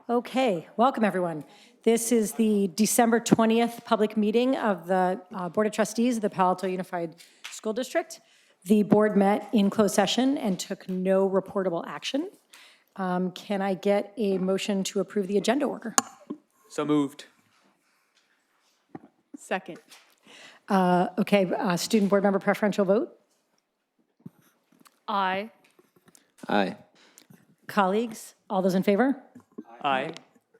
Okay, welcome everyone. This is the December 20th public meeting of the Board of Trustees of the Palo Alto Unified School District. The board met in closed session and took no reportable action. Can I get a motion to approve the agenda order? So moved. Second. Okay, student board member preferential vote. Aye. Aye. Colleagues, all those in favor? Aye.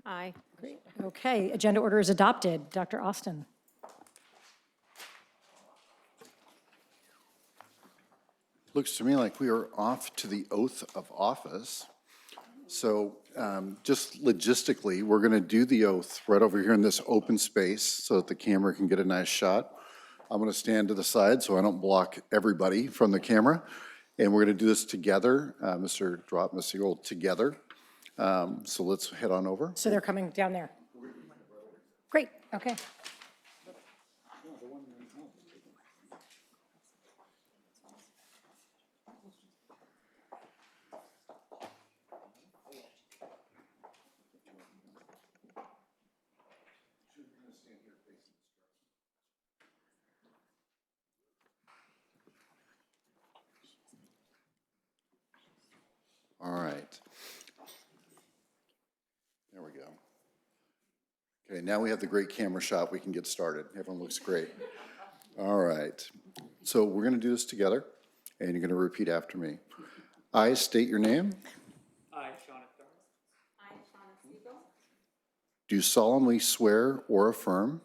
Aye. Great. Okay, agenda order is adopted. Dr. Austin. Looks to me like we are off to the oath of office. So just logistically, we're going to do the oath right over here in this open space so that the camera can get a nice shot. I'm going to stand to the side so I don't block everybody from the camera. And we're going to do this together, Mr. Drop, Ms. Siegel, together. So let's head on over. So they're coming down there. Great, okay. All right. There we go. Okay, now we have the great camera shot. We can get started. Everyone looks great. All right. So we're going to do this together, and you're going to repeat after me. I state your name. I, Shauna Thurman. I, Shauna Siegel. Do solemnly swear or affirm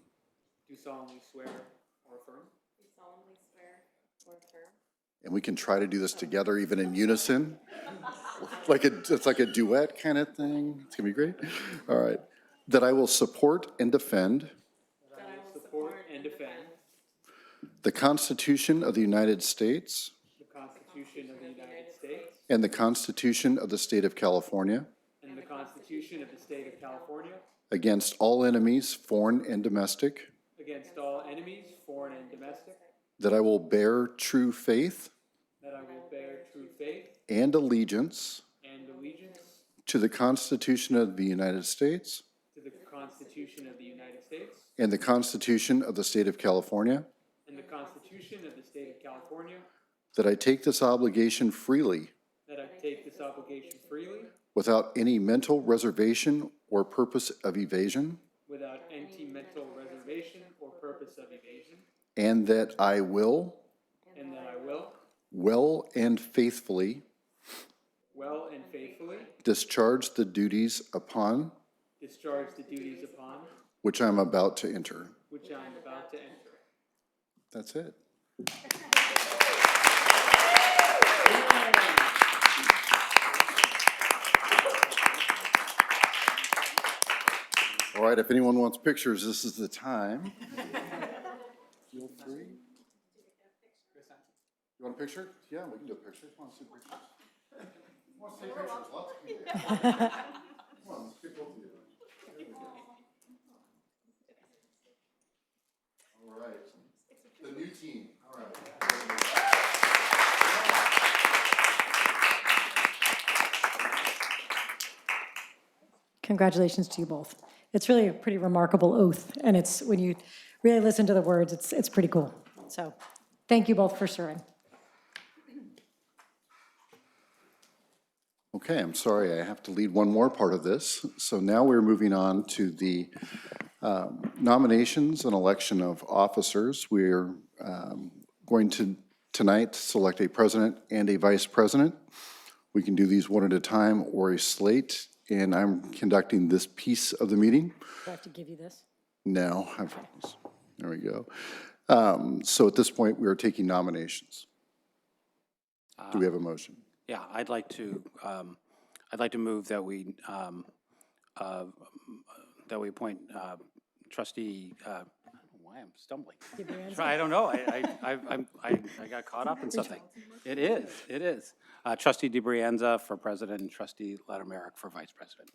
Do solemnly swear or affirm. Do solemnly swear or affirm. and we can try to do this together, even in unison. It's like a duet kind of thing. It's gonna be great. All right. That I will support and defend That I will support and defend the Constitution of the United States the Constitution of the United States and the Constitution of the State of California and the Constitution of the State of California against all enemies, foreign and domestic. against all enemies, foreign and domestic. That I will bear true faith That I will bear true faith and allegiance and allegiance to the Constitution of the United States to the Constitution of the United States and the Constitution of the State of California. and the Constitution of the State of California. That I take this obligation freely That I take this obligation freely without any mental reservation or purpose of evasion. without any mental reservation or purpose of evasion. And that I will And that I will well and faithfully well and faithfully discharge the duties upon discharge the duties upon which I'm about to enter. which I am about to enter. That's it. All right, if anyone wants pictures, this is the time. Feel free. You want a picture? Yeah, we can do a picture. Come on, see pictures. Want to take pictures? Lots of people. Come on, let's get both of you. There we go. All right. The new team. All right. Congratulations to you both. It's really a pretty remarkable oath, and it's, when you really listen to the words, it's pretty cool. So thank you both for serving. Okay, I'm sorry, I have to lead one more part of this. So now we're moving on to the nominations and election of officers. We're going to tonight select a president and a vice president. We can do these one at a time or a slate, and I'm conducting this piece of the meeting. Do I have to give you this? No, there we go. So at this point, we are taking nominations. Do we have a motion? Yeah, I'd like to move that we appoint trustee, why I'm stumbling. I don't know, I got caught up in something. It is. Trustee DeBrienza for president and trustee Latimerik for vice president.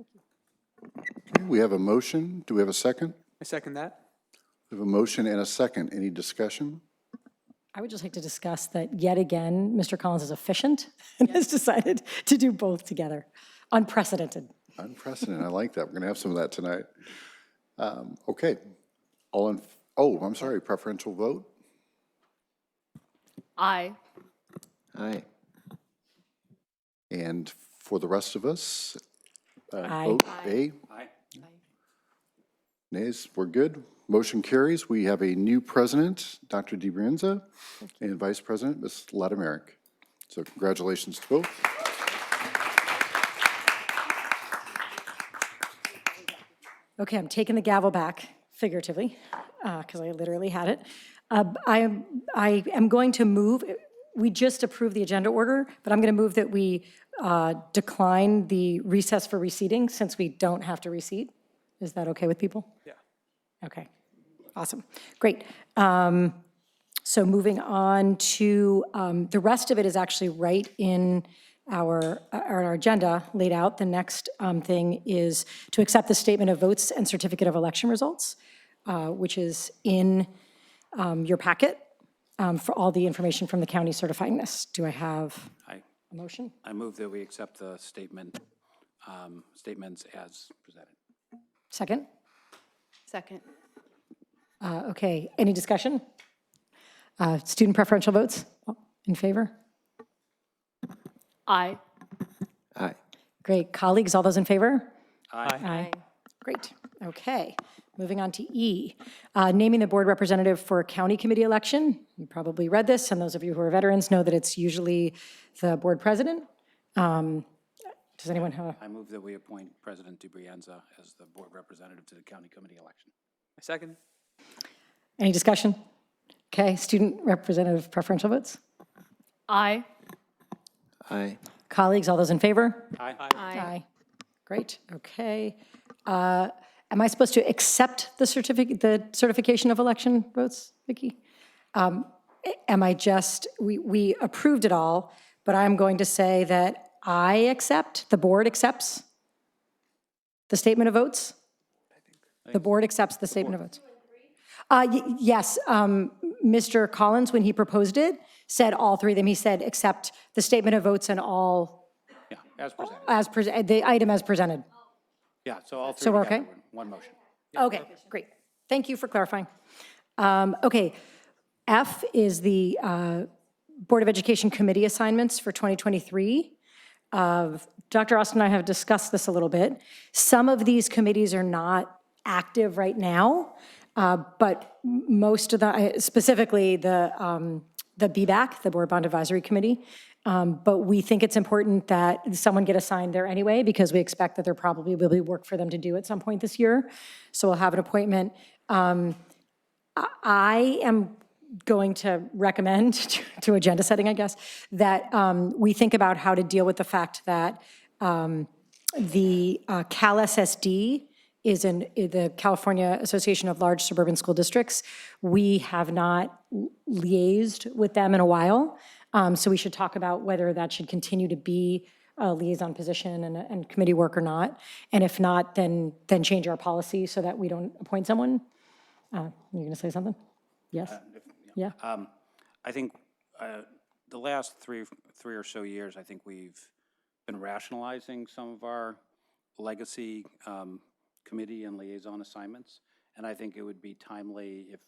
Okay, we have a motion. Do we have a second? I second that. We have a motion and a second. Any discussion? I would just like to discuss that yet again, Mr. Collins is efficient and has decided to do both together. Unprecedented. Unprecedented, I like that. We're going to have some of that tonight. Okay, all in, oh, I'm sorry, preferential vote? Aye. Aye. And for the rest of us? Aye. Vote Aye. A, Aye. nays, we're good. Motion carries. We have a new president, Dr. DiBrienza, and vice president, Ms. Ladimeric. So congratulations to both. Okay, I'm taking the gavel back figuratively, because I literally had it. I am going to move, we just approved the agenda order, but I'm going to move that we decline the recess for reseating since we don't have to reseat. Is that okay with people? Yeah. Okay, awesome, great. So moving on to, the rest of it is actually right in our agenda laid out. The next thing is to accept the statement of votes and certificate of election results, which is in your packet for all the information from the county certifying this. Do I have Aye. a motion? I move that we accept the statements as presented. Second? Second. Okay, any discussion? Student preferential votes in favor? Aye. Aye. Great. Colleagues, all those in favor? Aye. Aye. Great. Okay. Moving on to E, naming the board representative for a county committee election. You probably read this, and those of you who are veterans know that it's usually the board president. Does anyone have? I move that we appoint President DiBrienza as the board representative to the county committee election. A second? Any discussion? Okay, student representative preferential votes. Aye. Aye. Colleagues, all those in favor? Aye. Aye. Great, okay. Am I supposed to accept the certification of election votes, Vicki? Am I just, we approved it all, but I'm going to say that I accept, the board accepts the statement of votes? The board accepts the statement of votes? Yes, Mr. Collins, when he proposed it, said all three of them. He said, accept the statement of votes and all, Yeah, as presented. the item as presented. Yeah, so all three So we're together, okay? one motion. Okay, great. Thank you for clarifying. Okay, F is the Board of Education committee assignments for 2023. Dr. Austin and I have discussed this a little bit. Some of these committees are not active right now, but most of the, specifically the BBAC, the Board Bond Advisory Committee, but we think it's important that someone get assigned there anyway because we expect that there probably will be work for them to do at some point this year. So we'll have an appointment. I am going to recommend to agenda setting, I guess, that we think about how to deal with the fact that the CalSSD is in the California Association of Large Suburban School Districts. We have not liaised with them in a while, so we should talk about whether that should continue to be a liaison position and committee work or not. And if not, then change our policy so that we don't appoint someone. You're going to say something? Yes? Yeah? I think the last three or so years, I think we've been rationalizing some of our legacy committee and liaison assignments, and I think it would be timely if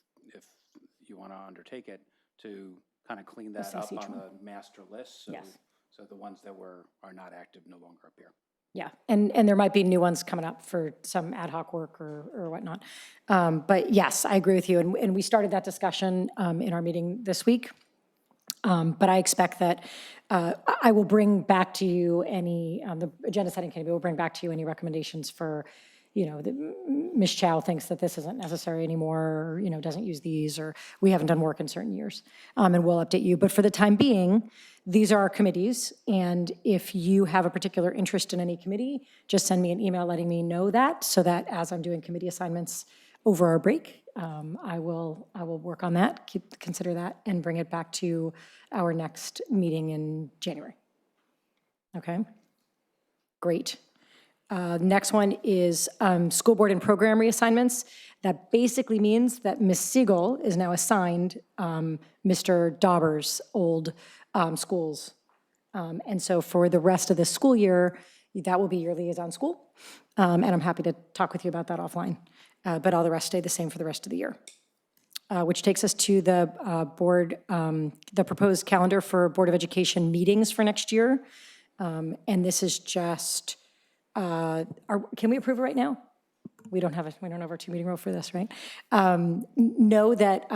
you want to undertake it to kind of clean that up on the master list, so, Yes. so the ones that are not active no longer appear. Yeah, and there might be new ones coming up for some ad hoc work or whatnot. But yes, I agree with you, and we started that discussion in our meeting this week. But I expect that I will bring back to you any, the agenda setting committee will bring back to you any recommendations for, Ms. Chow thinks that this isn't necessary anymore, or, doesn't use these, or we haven't done work in certain years, and we'll update you. But for the time being, these are our committees, and if you have a particular interest in any committee, just send me an email letting me know that, so that as I'm doing committee assignments over our break, I will work on that, consider that, and bring it back to our next meeting in January. Okay? Great. Next one is school board and program reassignments. That basically means that Ms. Siegel is now assigned Mr. Dauber's old schools. And so for the rest of the school year, That will be your liaison school, and I'm happy to talk with you about that offline. But all the rest stay the same for the rest of the year. Which takes us to the the proposed calendar for Board of Education meetings for next year. And this is just, can we approve it right now? We don't have our 2-meeting rule for this, right? Know that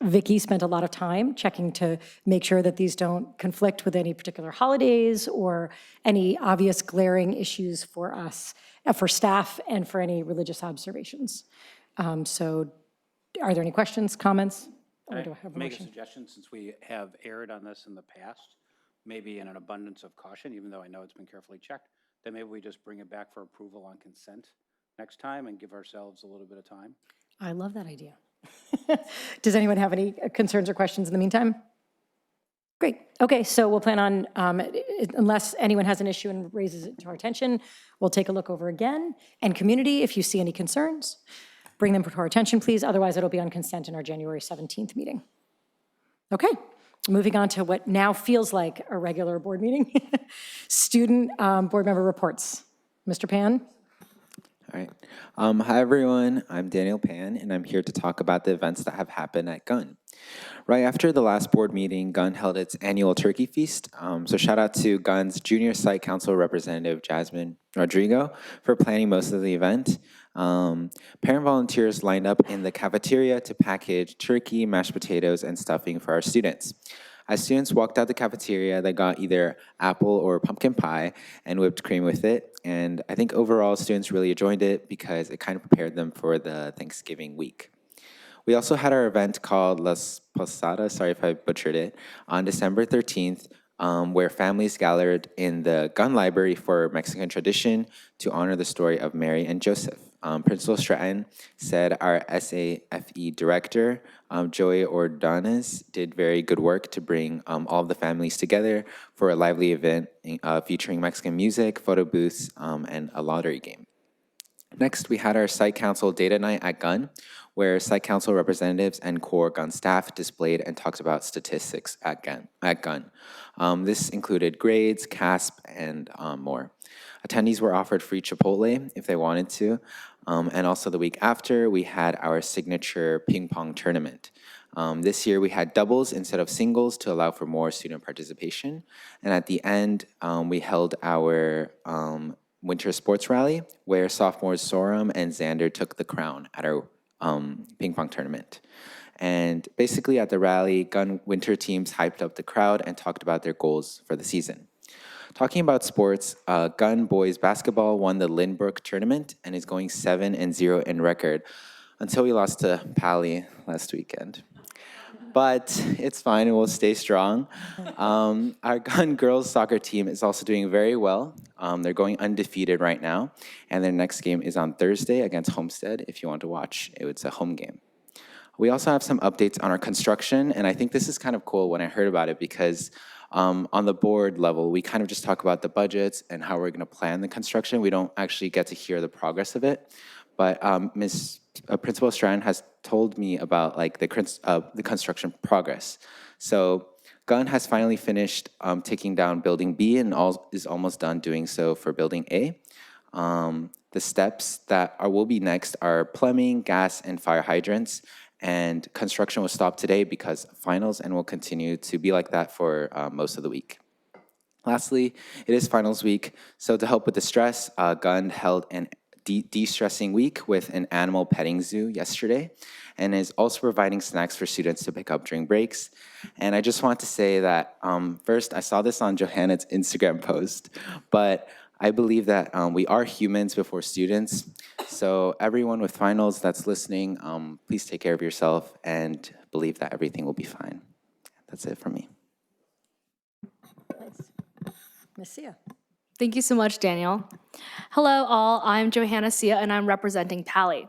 Vicky spent a lot of time checking to make sure that these don't conflict with any particular holidays or any obvious glaring issues for us, for staff, and for any religious observations. So are there any questions, comments? Or do I have a Make a motion? suggestion, since we have erred on this in the past, maybe in an abundance of caution, even though I know it's been carefully checked, that maybe we just bring it back for approval on consent next time and give ourselves a little bit of time. I love that idea. Does anyone have any concerns or questions in the meantime? Great. Okay, so we'll plan on, unless anyone has an issue and raises it to our attention, we'll take a look over again. And community, if you see any concerns, bring them to our attention, please. Otherwise, it'll be on consent in our January 17th meeting. Okay, moving on to what now feels like a regular board meeting. Student board member reports. Mr. Pan? All right. Hi, everyone. I'm Daniel Pan, and I'm here to talk about the events that have happened at Gunn. Right after the last board meeting, Gunn held its annual turkey feast. So shout out to Gunn's Junior Site Council Representative Jasmine Rodrigo for planning most of the event. Parent volunteers lined up in the cafeteria to package turkey, mashed potatoes, and stuffing for our students. As students walked out the cafeteria, they got either apple or pumpkin pie and whipped cream with it. And I think overall students really enjoyed it because it kind of prepared them for the Thanksgiving week. We also had our event called Las Posadas, sorry if I butchered it, on December 13th, where families gathered in the Gunn Library for Mexican tradition to honor the story of Mary and Joseph. Principal Stratton said our SAFE director, Joey Ordonez, did very good work to bring all of the families together for a lively event featuring Mexican music, photo booths, and a lottery game. Next, we had our Site Council Data Night at Gunn, where Site Council representatives and core Gunn staff displayed and talked about statistics at Gunn. This included grades, CASP, and more. Attendees were offered free Chipotle if they wanted to. And also the week after, we had our signature ping pong tournament. This year, we had doubles instead of singles to allow for more student participation. And at the end, we held our winter sports rally, where sophomores Sorum and Xander took the crown at our ping pong tournament. And basically at the rally, Gunn winter teams hyped up the crowd and talked about their goals for the season. Talking about sports, Gunn boys basketball won the Lynbrook tournament and is going 7-0 in record until we lost to Pali last weekend. But it's fine, and we'll stay strong. Our Gunn girls soccer team is also doing very well. They're going undefeated right now, and their next game is on Thursday against Homestead. If you want to watch, it's a home game. We also have some updates on our construction, and I think this is kind of cool when I heard about it because on the board level, we kind of just talk about the budgets and how we're going to plan the construction. We don't actually get to hear the progress of it. But Principal Stratton has told me about like the construction progress. So Gunn has finally finished taking down Building B and is almost done doing so for Building A. The steps that will be next are plumbing, gas, and fire hydrants. And construction was stopped today because of finals and will continue to be like that for most of the week. Lastly, it is finals week. So to help with the stress, Gunn held an de-stressing week with an animal petting zoo yesterday and is also providing snacks for students to pick up during breaks. And I just want to say that first, I saw this on Johanna's Instagram post, but I believe that we are humans before students. So everyone with finals that's listening, please take care of yourself and believe that everything will be fine. That's it from me. Ms. Sia. Thank you so much, Daniel. Hello, all. I'm Johanna Sia, and I'm representing Pali.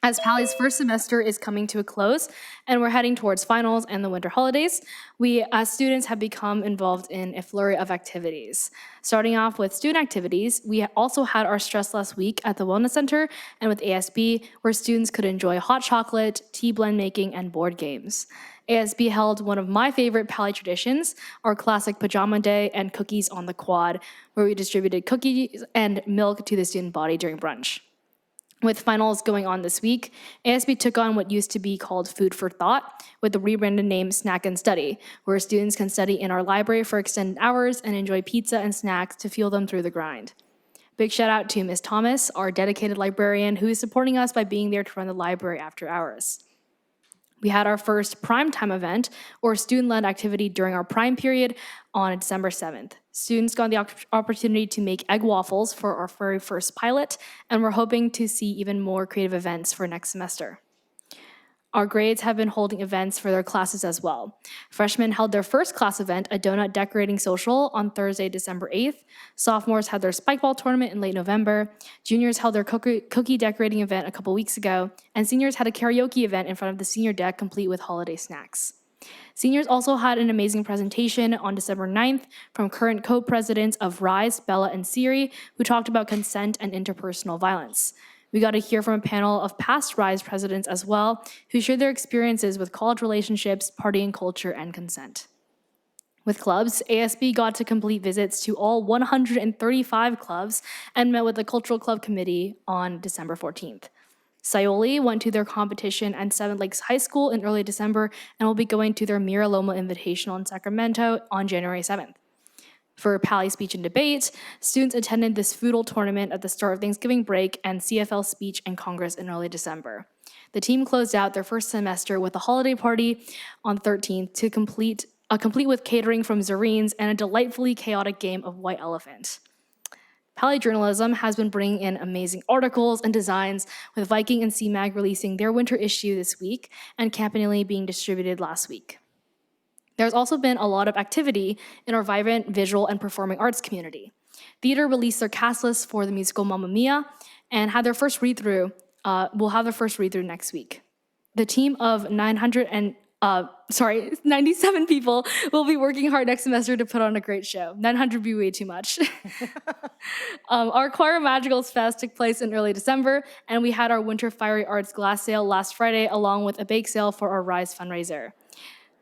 As Pally's first semester is coming to a close and we're heading towards finals and the winter holidays, we as students have become involved in a flurry of activities. Starting off with student activities, we also had our Stress Less week at the Wellness Center and with ASB, where students could enjoy hot chocolate, tea blend making, and board games. ASB held one of my favorite Pally traditions, our classic pajama day and cookies on the quad, where we distributed cookies and milk to the student body during brunch. With finals going on this week, ASB took on what used to be called Food for Thought with the rebranded name Snack and Study, where students can study in our library for extended hours and enjoy pizza and snacks to fuel them through the grind. Big shout out to Ms. Thomas, our dedicated librarian, who is supporting us by being there to run the library after hours. We had our first prime time event, or student-led activity during our prime period on December 7th. Students got the opportunity to make egg waffles for our very first pilot, and we're hoping to see even more creative events for next semester. Our grades have been holding events for their classes as well. Freshmen held their first class event, a donut decorating social, on Thursday, December 8th. Sophomores had their spike ball tournament in late November. Juniors held their cookie decorating event a couple weeks ago. And seniors had a karaoke event in front of the senior deck, complete with holiday snacks. Seniors also had an amazing presentation on December 9th from current co-presidents of RISE, Bella, and Siri, who talked about consent and interpersonal violence. We got to hear from a panel of past RISE presidents as well, who shared their experiences with college relationships, partying culture, and consent. With clubs, ASB got to complete visits to all 135 clubs and met with the Cultural Club Committee on December 14th. Scioli went to their competition at Seven Lakes High School in early December and will be going to their Mira Loma Invitational in Sacramento on January 7th. For Pally Speech and Debate, students attended this foodle tournament at the start of Thanksgiving break and CFL Speech and Congress in early December. The team closed out their first semester with a holiday party on the 13th to complete with catering from Zareen's and a delightfully chaotic game of White Elephant. Pally Journalism has been bringing in amazing articles and designs, with Viking and CMAG releasing their winter issue this week and Campanile being distributed last week. There's also been a lot of activity in our vibrant visual and performing arts community. Theater released their cast list for the musical Mamma Mia and had their first read-through, will have their first read-through next week. The team of 97 people will be working hard next semester to put on a great show. 900 be way too much. Our Choir Magicals Fest took place in early December, and we had our Winter Fiery Arts glass sale last Friday, along with a bake sale for our RISE fundraiser.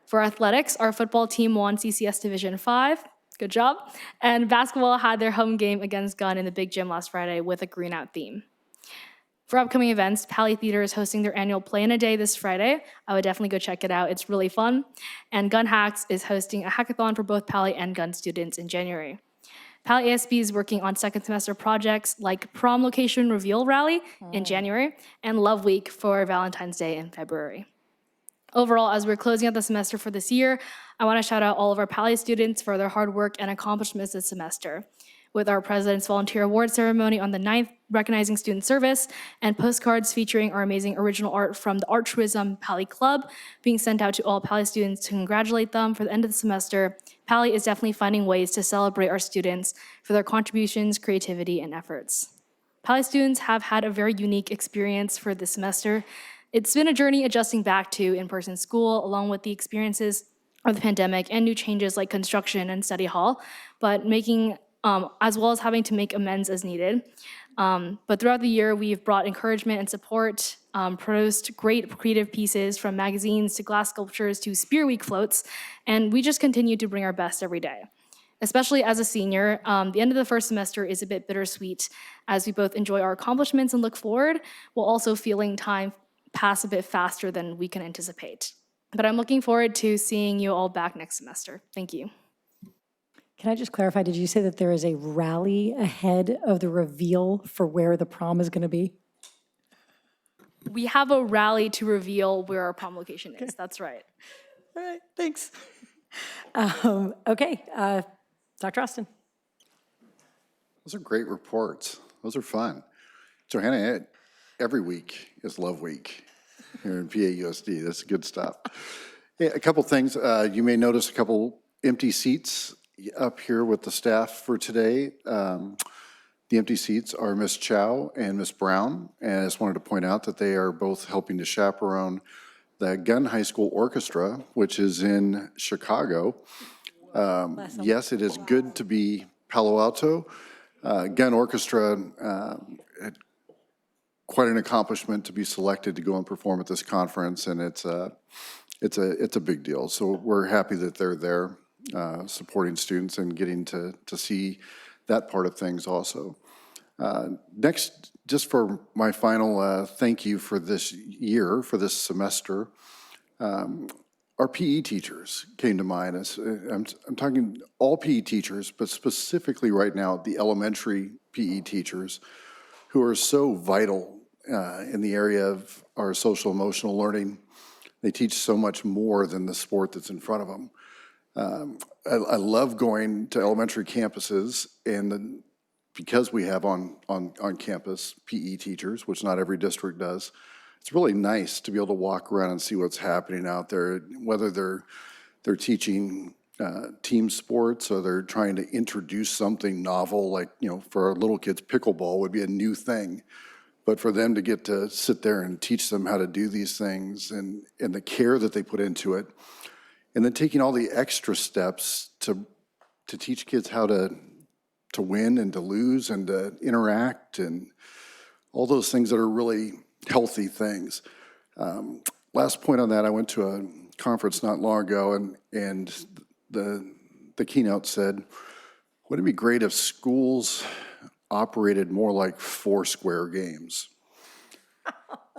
For athletics, our football team won CCS Division 5, good job, and basketball had their home game against Gunn in the Big Gym last Friday with a green out theme. For upcoming events, Pally Theater is hosting their annual Play in a Day this Friday. I would definitely go check it out, it's really fun. And Gun Hacks is hosting a hackathon for both Pally and Gun students in January. Pally ASB is working on second semester projects like Prom Location Reveal Rally in January and Love Week for Valentine's Day in February. Overall, as we're closing out the semester for this year, I want to shout out all of our Pally students for their hard work and accomplishments this semester. With our President's Volunteer Award ceremony on the 9th, recognizing student service, and postcards featuring our amazing original art from the Altruism Pally Club being sent out to all Pally students to congratulate them for the end of the semester, Pally is definitely finding ways to celebrate our students for their contributions, creativity, and efforts. Pally students have had a very unique experience for this semester. It's been a journey adjusting back to in-person school, along with the experiences of the pandemic and new changes like construction and study hall, but making, as well as having to make amends as needed. But throughout the year, we've brought encouragement and support, produced great creative pieces from magazines to glass sculptures to Spear Week floats, and we just continue to bring our best every day. Especially as a senior, the end of the first semester is a bit bittersweet as we both enjoy our accomplishments and look forward, while also feeling time pass a bit faster than we can anticipate. But I'm looking forward to seeing you all back next semester. Thank you. Can I just clarify, did you say that there is a rally ahead of the reveal for where the prom is going to be? We have a rally to reveal where our prom location is. That's right. All right, thanks. Okay, Dr. Austin. Those are great reports. Those are fun. Johanna, every week is Love Week here in PAUSD. That's good stuff. Hey, a couple things. You may notice a couple empty seats up here with the staff for today. The empty seats are Miss Chow and Miss Brown, and I just wanted to point out that they are both helping to chaperone the Gunn High School Orchestra, which is in Chicago. Yes, it is good to be Palo Alto. Gunn Orchestra, quite an accomplishment to be selected to go and perform at this conference, and it's a big deal. So we're happy that they're there supporting students and getting to see that part of things also. Next, just for my final thank you for this year, for this semester, our PE teachers came to mind. I'm talking all PE teachers, but specifically right now, the elementary PE teachers who are so vital in the area of our social emotional learning. They teach so much more than the sport that's in front of them. I love going to elementary campuses, and because we have on campus PE teachers, which not every district does, it's really nice to be able to walk around and see what's happening out there, whether they're teaching team sports or they're trying to introduce something novel, like, for our little kids, pickleball would be a new thing. But for them to get to sit there and teach them how to do these things and the care that they put into it, and then taking all the extra steps to teach kids how to win and to lose and to interact and all those things that are really healthy things. Last point on that, I went to a conference not long ago, and the keynote said, wouldn't it be great if schools operated more like Foursquare games?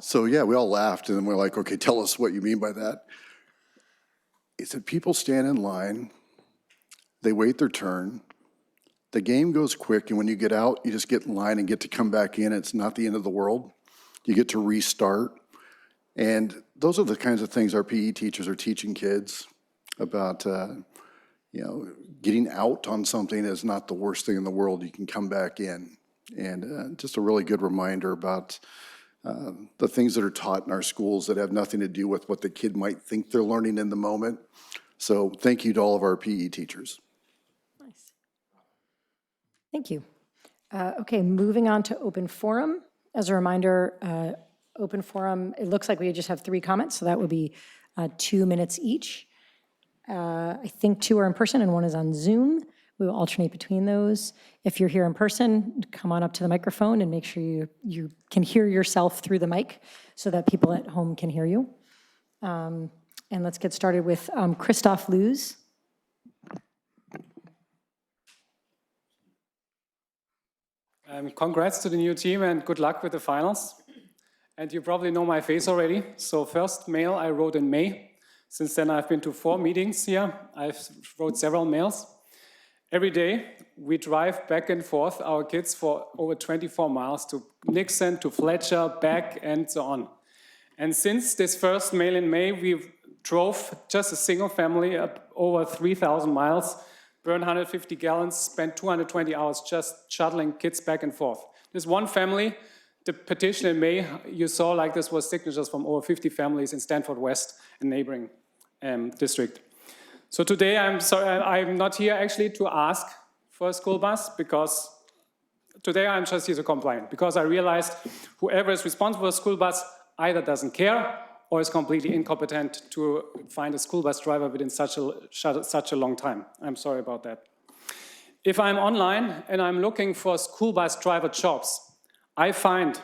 So yeah, we all laughed, and then we're like, okay, tell us what you mean by that. It said people stand in line, they wait their turn, the game goes quick, and when you get out, you just get in line and get to come back in. It's not the end of the world. You get to restart. And those are the kinds of things our PE teachers are teaching kids about, getting out on something is not the worst thing in the world. You can come back in. And just a really good reminder about the things that are taught in our schools that have nothing to do with what the kid might think they're learning in the moment. So thank you to all of our PE teachers. Nice. Thank you. Okay, moving on to open forum. As a reminder, open forum, it looks like we just have 3 comments, so that would be 2 minutes each. I think 2 are in person and 1 is on Zoom. We will alternate between those. If you're here in person, come on up to the microphone and make sure you can hear yourself through the mic so that people at home can hear you. And let's get started with Christoph Luz. Congrats to the new team and good luck with the finals. And you probably know my face already. So first mail I wrote in May. Since then I've been to 4 meetings here. I've wrote several mails. Every day we drive back and forth our kids for over 24 miles to Nixon, to Fletcher, back and so on. And since this first mail in May, we drove just a single family up over 3,000 miles, burned 150 gallons, spent 220 hours just shuttling kids back and forth. This one family, the petition in May, you saw like this was signatures from over 50 families in Stanford West, a neighboring district. So today I'm not here actually to ask for a school bus, because today I'm just here to complain, because I realized whoever is responsible for a school bus either doesn't care or is completely incompetent to find a school bus driver within such a long time. I'm sorry about that. If I'm online and I'm looking for school bus driver jobs, I find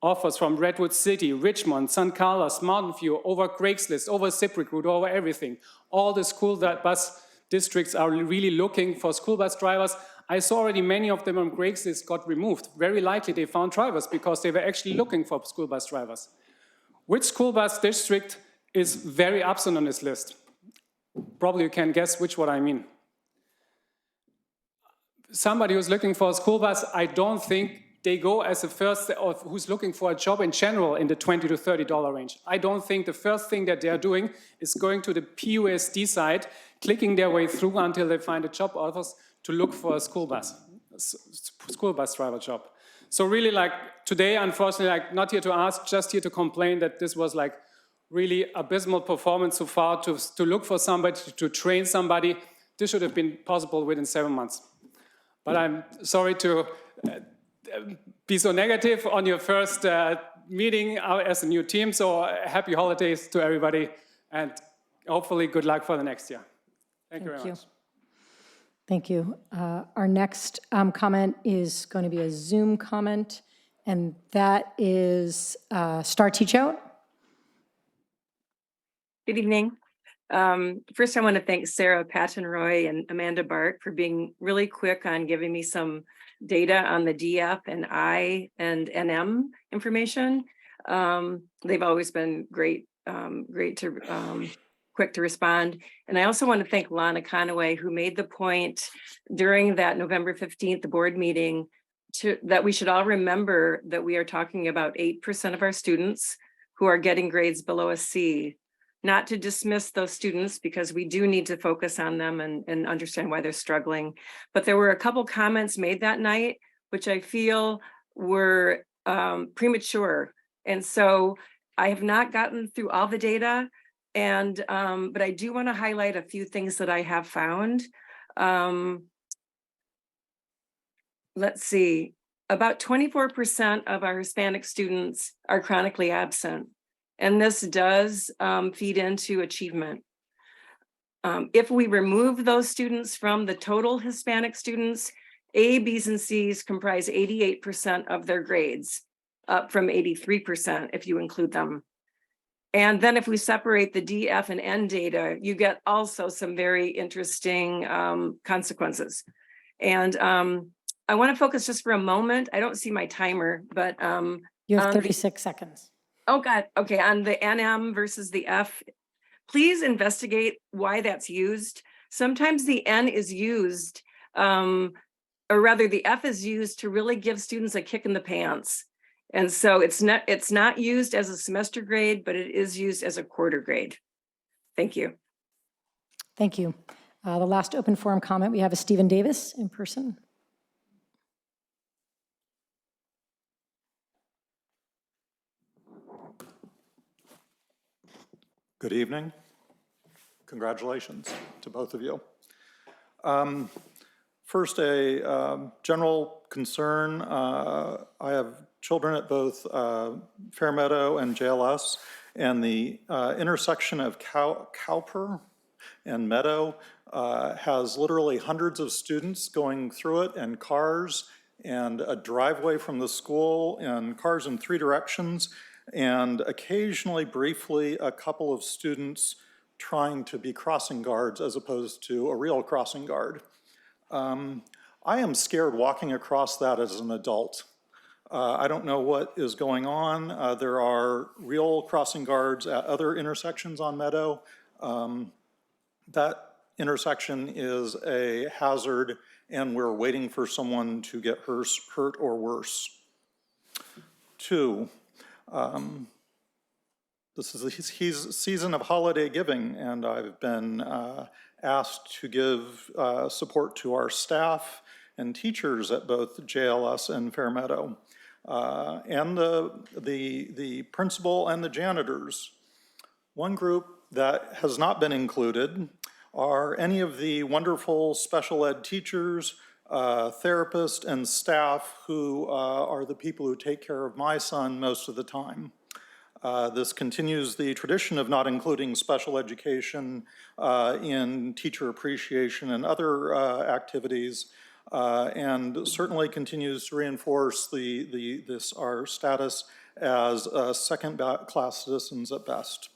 offers from Redwood City, Richmond, San Carlos, Mountain View, over Craigslist, over ZipRecruiter, over everything. All the school bus districts are really looking for school bus drivers. I saw already many of them on Craigslist got removed. Very likely they found drivers because they were actually looking for school bus drivers. Which school bus district is very absent on this list? Probably you can guess which one I mean. Somebody who's looking for a school bus, I don't think they go as a first, or who's looking for a job in general in the $20 to $30 range. I don't think the first thing that they're doing is going to the PAUSD site, clicking their way through until they find a job offers to look for a school bus driver job. So really, like today, unfortunately, like not here to ask, just here to complain that this was like really abysmal performance so far to look for somebody, to train somebody. This should have been possible within 7 months. But I'm sorry to be so negative on your first meeting as a new team. So happy holidays to everybody, and hopefully good luck for the next year. Thank you very much. Thank you. Our next comment is going to be a Zoom comment, and that is Star Teach Out. Good evening. First, I want to thank Sarah Patton-Roy and Amanda Bart for being really quick on giving me some data on the DF and I and NM information. They've always been great, quick to respond. And I also want to thank Lana Conaway, who made the point during that November 15th, the board meeting, that we should all remember that we are talking about 8% of our students who are getting grades below a C. Not to dismiss those students, because we do need to focus on them and understand why they're struggling. But there were a couple comments made that night, which I feel were premature. And so I have not gotten through all the data, and but I do want to highlight a few things that I have found. Let's see, about 24% of our Hispanic students are chronically absent. And this does feed into achievement. If we remove those students from the total Hispanic students, A, B's, and C's comprise 88% of their grades, up from 83% if you include them. And then if we separate the D, F, and N data, you get also some very interesting consequences. And I want to focus just for a moment. I don't see my timer, but You have 36 seconds. Oh, God. Okay. On the NM versus the F, please investigate why that's used. Sometimes the N is used, or rather the F is used to really give students a kick in the pants. And so it's not used as a semester grade, but it is used as a quarter grade. Thank you. Thank you. The last open forum comment we have is Stephen Davis in person. Good evening. Congratulations to both of you. First, a general concern. I have children at both Fairmeadow and JLS, and the intersection of Cowper and Meadow has literally hundreds of students going through it, and cars, and a driveway from the school, and cars in 3 directions, and occasionally, briefly, a couple of students trying to be crossing guards as opposed to a real crossing guard. I am scared walking across that as an adult. I don't know what is going on. There are real crossing guards at other intersections on Meadow. That intersection is a hazard, and we're waiting for someone to get hurt or worse. 2, this is the season of holiday giving, and I've been asked to give support to our staff and teachers at both JLS and Fairmeadow, and the principal and the janitors. One group that has not been included are any of the wonderful special ed teachers, therapists, and staff who are the people who take care of my son most of the time. This continues the tradition of not including special education in teacher appreciation and other activities, and certainly continues to reinforce our status as second-class citizens at best.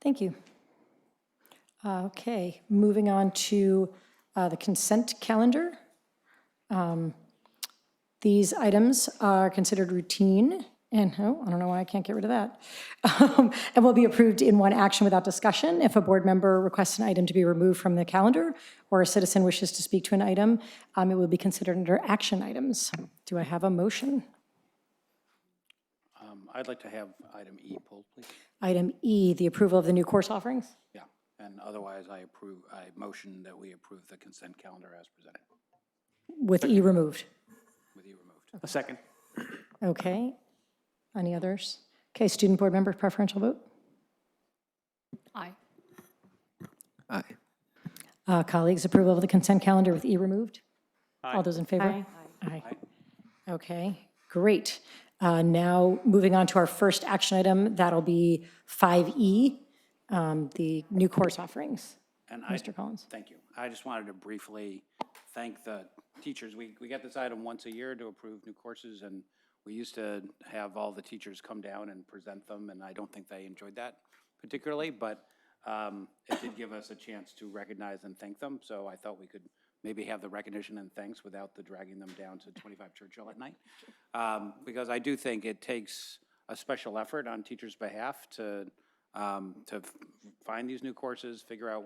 Thank you. Okay, moving on to the consent calendar. These items are considered routine, and I don't know why I can't get rid of that, and will be approved in one action without discussion. If a board member requests an item to be removed from the calendar, or a citizen wishes to speak to an item, it will be considered under action items. Do I have a motion? I'd like to have item E pulled, please. Item E, the approval of the new course offerings. Yeah, and otherwise I motion that we approve the consent calendar as presented. With E removed. With E removed. A second. Okay. Any others? Okay, student board member preferential vote. Aye. Aye. Colleagues, approval of the consent calendar with E removed. All those in favor? Aye. Okay, great. Now, moving on to our first action item, that'll be 5E, the new course offerings. And Mr. Collins. Thank you. I just wanted to briefly thank the teachers. We get this item once a year to approve new courses, and we used to have all the teachers come down and present them, and I don't think they enjoyed that particularly, but it did give us a chance to recognize and thank them, so I thought we could maybe have the recognition and thanks without the dragging them down to 25 Churchill at night. Because I do think it takes a special effort on teachers' behalf to find these new courses, figure out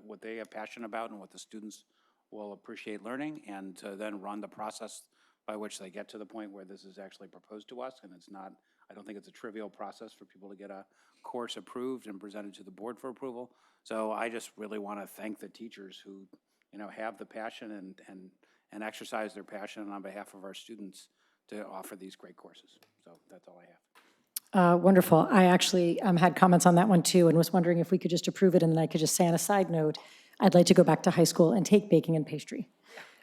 what they are passionate about and what the students will appreciate learning, and to then run the process by which they get to the point where this is actually proposed to us. And it's not, I don't think it's a trivial process for people to get a course approved and presented to the board for approval. So I just really want to thank the teachers who, have the passion and exercise their passion on behalf of our students to offer these great courses. So that's all I have. Wonderful. I actually had comments on that one too, and was wondering if we could just approve it, and then I could just say on a side note, I'd like to go back to high school and take baking and pastry,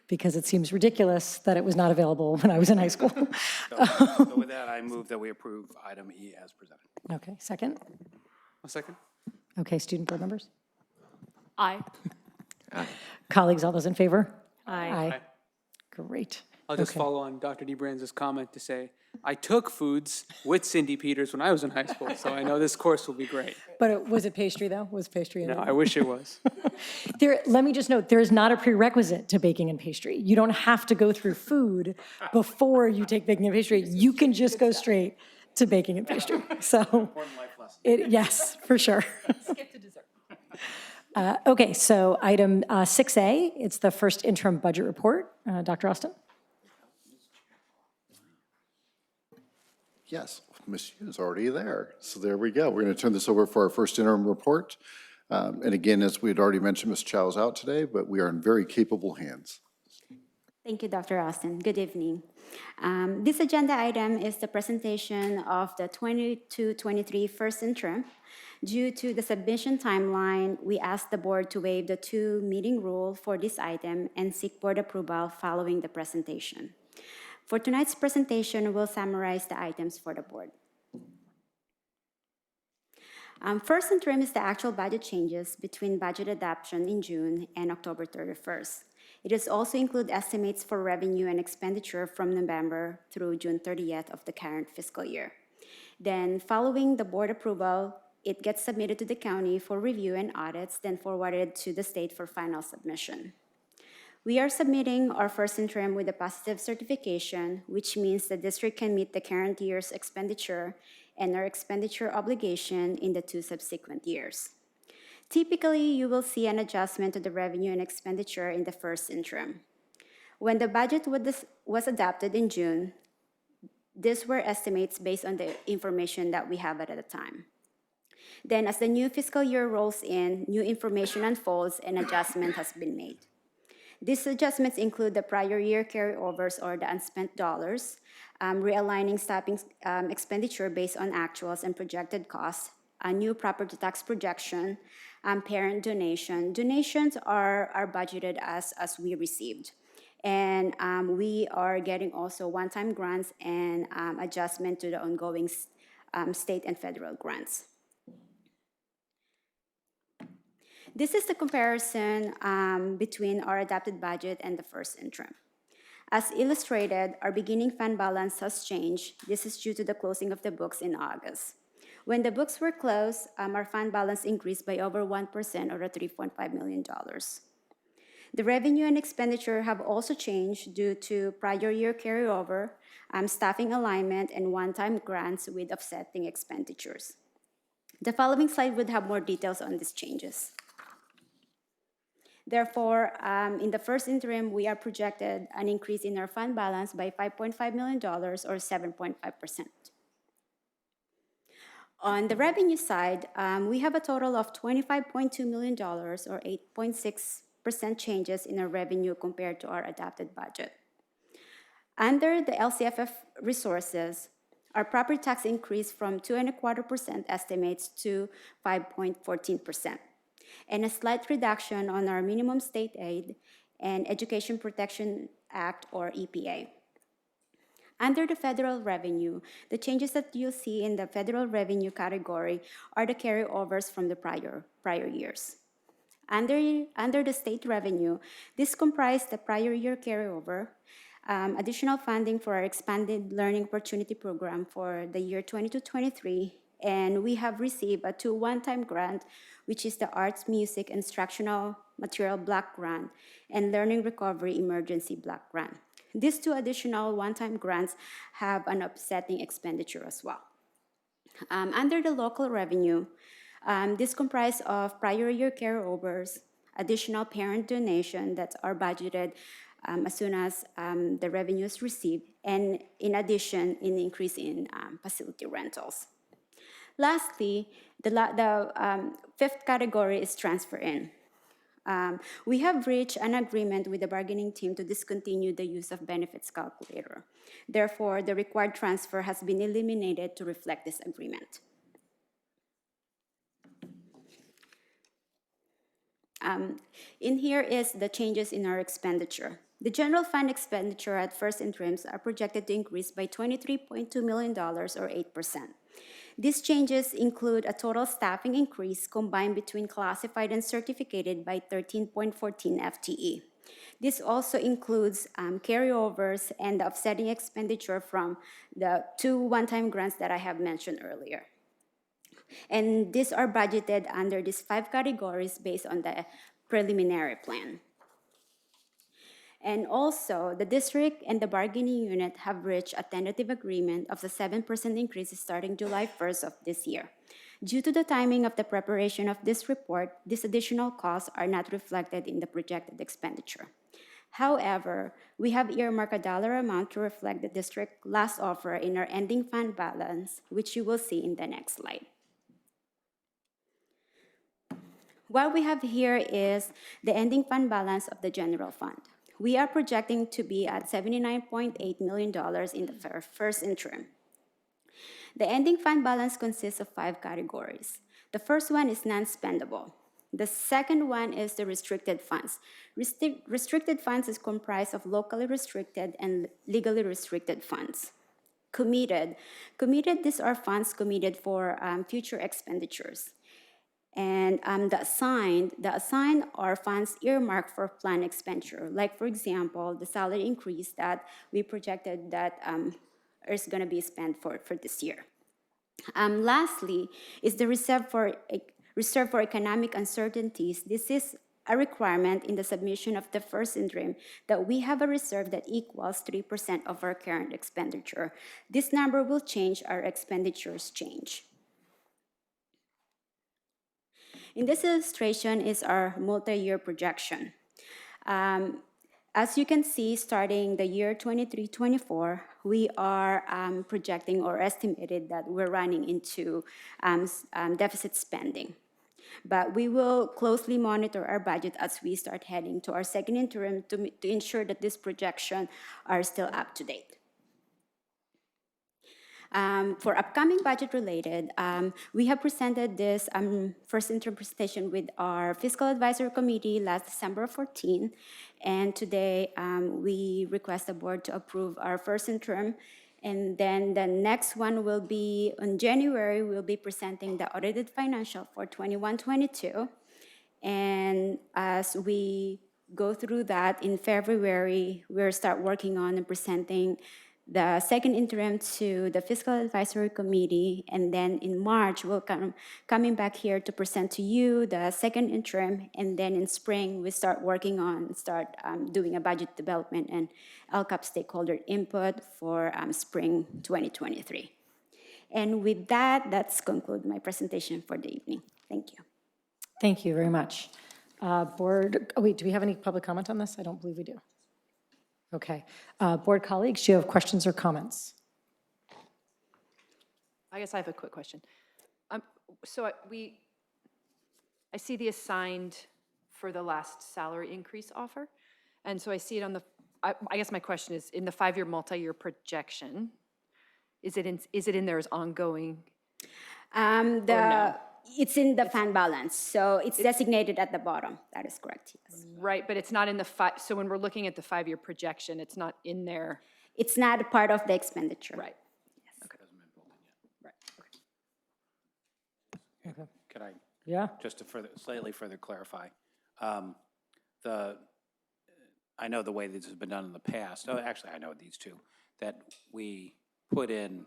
because it seems ridiculous that it was not available when I was in high school. So with that, I move that we approve item E as presented. Okay, second? A second. Okay, student board members? Aye. Colleagues, all those in favor? Aye. Great. I'll just Okay. follow on Dr. DeBranza's comment to say, I took foods with Cindy Peters when I was in high school, so I know this course will be great. But was it pastry, though? Was pastry in No, it? I wish it was. Let me just note, there is not a prerequisite to baking and pastry. You don't have to go through food before you take baking and pastry. You can just go straight to baking and pastry. So, yes, for sure. Skip to dessert. Okay, so item 6A, it's the first interim budget report. Dr. Austin? Yes, Ms. Yu is already there. So there we go. We're going to turn this over for our first interim report. And again, as we had already mentioned, Ms. Chow is out today, but we are in very capable hands. Thank you, Dr. Austin. Good evening. This agenda item is the presentation of the 22-23 first interim. Due to the submission timeline, we asked the board to waive the 2-meeting rule for this item and seek board approval following the presentation. For tonight's presentation, we'll summarize the items for the board. First interim is the actual budget changes between budget adoption in June and October 31st. It does also include estimates for revenue and expenditure from November through June 30th of the current fiscal year. Then, following the board approval, it gets submitted to the county for review and audits, then forwarded to the state for final submission. We are submitting our first interim with a positive certification, which means the district can meet the current year's expenditure and our expenditure obligation in the 2 subsequent years. Typically, you will see an adjustment to the revenue and expenditure in the first interim. When the budget was adopted in June, these were estimates based on the information that we have at the time. Then, as the new fiscal year rolls in, new information unfolds and adjustment has been made. These adjustments include the prior year carryovers or the unspent dollars, realigning staffing expenditure based on actuals and projected costs, a new property tax projection, parent donation. Donations are budgeted as we received. And we are getting also one-time grants and adjustment to the ongoing state and federal grants. This is the comparison between our adopted budget and the first interim. As illustrated, our beginning fund balance has changed. This is due to the closing of the books in August. When the books were closed, our fund balance increased by over 1% or $3.5 million. The revenue and expenditure have also changed due to prior year carryover, staffing alignment, and one-time grants with offsetting expenditures. The following slide would have more details on these changes. Therefore, in the first interim, we are projected an increase in our fund balance by $5.5 million or 7.5%. On the revenue side, we have a total of $25.2 million or 8.6% changes in our revenue compared to our adopted budget. Under the LCFF resources, our property tax increased from 2.25% estimates to 5.14%. And a slight reduction on our minimum state aid and education protection Act, or EPA. Under the federal revenue, the changes that you'll see in the federal revenue category are the carryovers from the prior years. Under the state revenue, this comprised the prior year carryover, additional funding for our expanded learning opportunity program for the year 22-23, and we have received a 2 one-time grant, which is the Arts, Music, Instructional Material Block Grant and Learning Recovery Emergency Block Grant. These 2 additional one-time grants have an offsetting expenditure as well. Under the local revenue, this comprised of prior year carryovers, additional parent donation that are budgeted as soon as the revenue is received, and in addition, an increase in facility rentals. Lastly, the fifth category is transfer in. We have reached an agreement with the bargaining team to discontinue the use of benefits calculator. Therefore, the required transfer has been eliminated to reflect this agreement. In here is the changes in our expenditure. The general fund expenditure at first interims are projected to increase by $23.2 million or 8%. These changes include a total staffing increase combined between classified and certificated by 13.14 FTE. This also includes carryovers and the offsetting expenditure from the 2 one-time grants that I have mentioned earlier. And these are budgeted under these 5 categories based on the preliminary plan. And also, the district and the bargaining unit have reached a tentative agreement of the 7% increase starting July 1st of this year. Due to the timing of the preparation of this report, these additional costs are not reflected in the projected expenditure. However, we have earmarked a dollar amount to reflect the district last offer in our ending fund balance, which you will see in the next slide. What we have here is the ending fund balance of the general fund. We are projecting to be at $79.8 million in the first interim. The ending fund balance consists of 5 categories. The first one is non-spendable. The second one is the restricted funds. Restricted funds is comprised of locally restricted and legally restricted funds. Committed, these are funds committed for future expenditures. And the assigned are funds earmarked for planned expenditure. Like, for example, the salary increase that we projected that is going to be spent for this year. Lastly is the reserve for economic uncertainties. This is a requirement in the submission of the first interim that we have a reserve that equals 3% of our current expenditure. This number will change as our expenditures change. In this illustration is our multi-year projection. As you can see, starting the year 23-24, we are projecting or estimated that we're running into deficit spending. But we will closely monitor our budget as we start heading to our second interim to ensure that this projection are still up to date. For upcoming budget related, we have presented this first interim presentation with our Fiscal Advisory Committee last December 14, and today we request the board to approve our first interim, and then the next one will be in January. We'll be presenting the audited financial for 21-22, and as we go through that in February, we'll start working on and presenting the second interim to the Fiscal Advisory Committee, and then in March, we'll coming back here to present to you the second interim, and then in spring, we start working on, doing a budget development and LCAP stakeholder input for spring 2023. And with that, that's conclude my presentation for the evening. Thank you. Thank you very much. Board, oh wait, do we have any public comment on this? I don't believe we do. Okay. Board colleagues, do you have questions or comments? I guess I have a quick question. So I see the assigned for the last salary increase offer. And so I see it on the, I guess my question is, in the 5-year multi-year projection, is it in there as ongoing? It's in the fund balance, so it's designated at the bottom. That is correct, yes. Right, but it's not in the so when we're looking at the 5-year projection, it's not in there. It's not a part of the expenditure. Right. Could I, Yeah. just to slightly further clarify, I know the way this has been done in the past, actually, I know these two, that we put in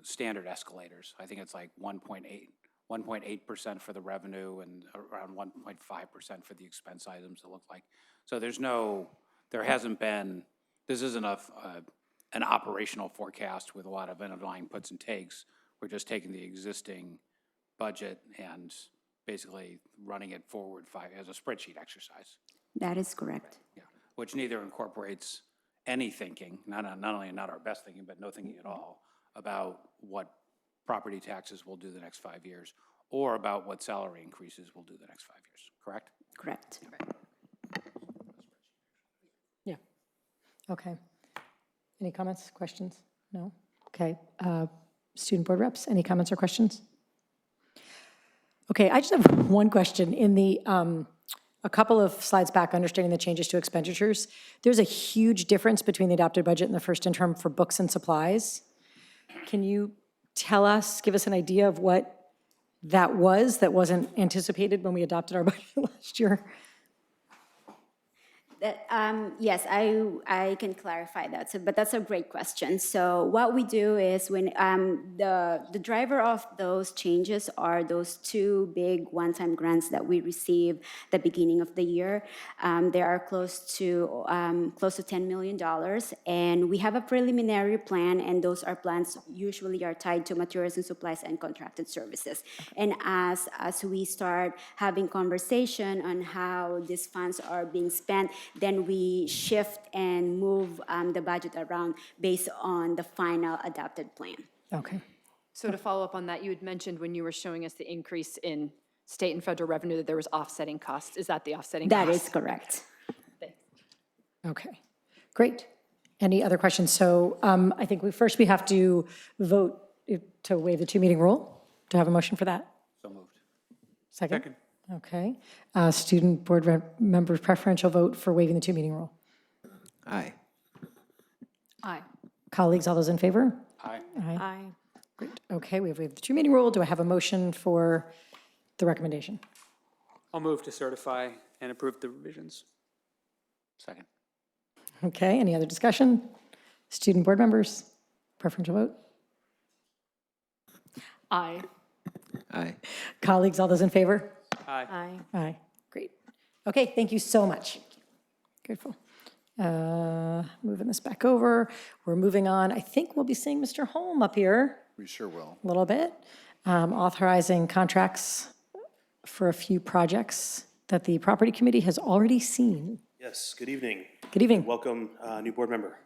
standard escalators. I think it's like 1.8% for the revenue and around 1.5% for the expense items, it looked like. So there hasn't been, this isn't an operational forecast with a lot of underlying puts and takes. We're just taking the existing budget and basically running it forward as a spreadsheet exercise. That is correct. Yeah, which neither incorporates any thinking, not only not our best thinking, but no thinking at all about what property taxes will do the next 5 years, or about what salary increases will do the next 5 years, correct? Correct. Yeah. Okay. Any comments, questions? No? Okay. Student board reps, any comments or questions? Okay, I just have one question. In the, a couple of slides back, understanding the changes to expenditures, there's a huge difference between the adopted budget and the first interim for books and supplies. Can you tell us, give us an idea of what that was that wasn't anticipated when we adopted our budget last year? Yes, I can clarify that, but that's a great question. So what we do is when the driver of those changes are those two big one-time grants that we receive the beginning of the year. They are close to $10 million, and we have a preliminary plan, and those are plans usually are tied to materials and supplies and contracted services. And as we start having conversation on how these funds are being spent, then we shift and move the budget around based on the final adopted plan. Okay. So to follow up on that, you had mentioned when you were showing us the increase in state and federal revenue that there was offsetting costs. Is that the offsetting cost? That is correct. Thanks. Okay, great. Any other questions? So I think we have to vote to waive the 2-meeting rule. Do I have a motion for that? So moved. Second? Okay. Student board members preferential vote for waiving the 2-meeting rule. Aye. Aye. Colleagues, all those in favor? Aye. Aye. Great. Okay, we have waived the 2-meeting rule. Do I have a motion for the recommendation? I'll move to certify and approve the revisions. Second. Okay, any other discussion? Student board members, preferential vote? Aye. Aye. Colleagues, all those in favor? Aye. Aye. Aye, great. Okay, thank you so much. Grateful. Moving this back over, we're moving on. I think we'll be seeing Mr. Holm up here We sure will. a little bit, authorizing contracts for a few projects that the property committee has already seen. Yes, good evening. Good evening. Welcome, new board member.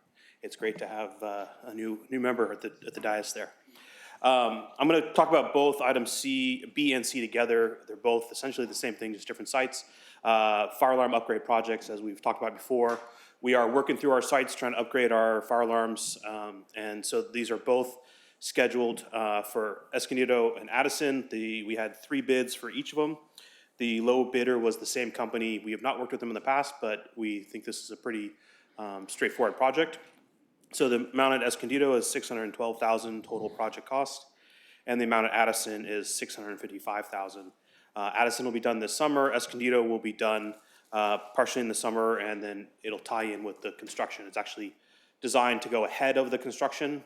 It's great to have a new member at the dais there. I'm going to talk about both items B and C together. They're both essentially the same thing, just different sites. Fire alarm upgrade projects, as we've talked about before. We are working through our sites trying to upgrade our fire alarms, and so these are both scheduled for Escondido and Addison. We had 3 bids for each of them. The low bidder was the same company. We have not worked with them in the past, but we think this is a pretty straightforward project. So the amount at Escondido is $612,000 total project cost, and the amount at Addison is $655,000. Addison will be done this summer. Escondido will be done partially in the summer, and then it'll tie in with the construction. It's actually designed to go ahead of the construction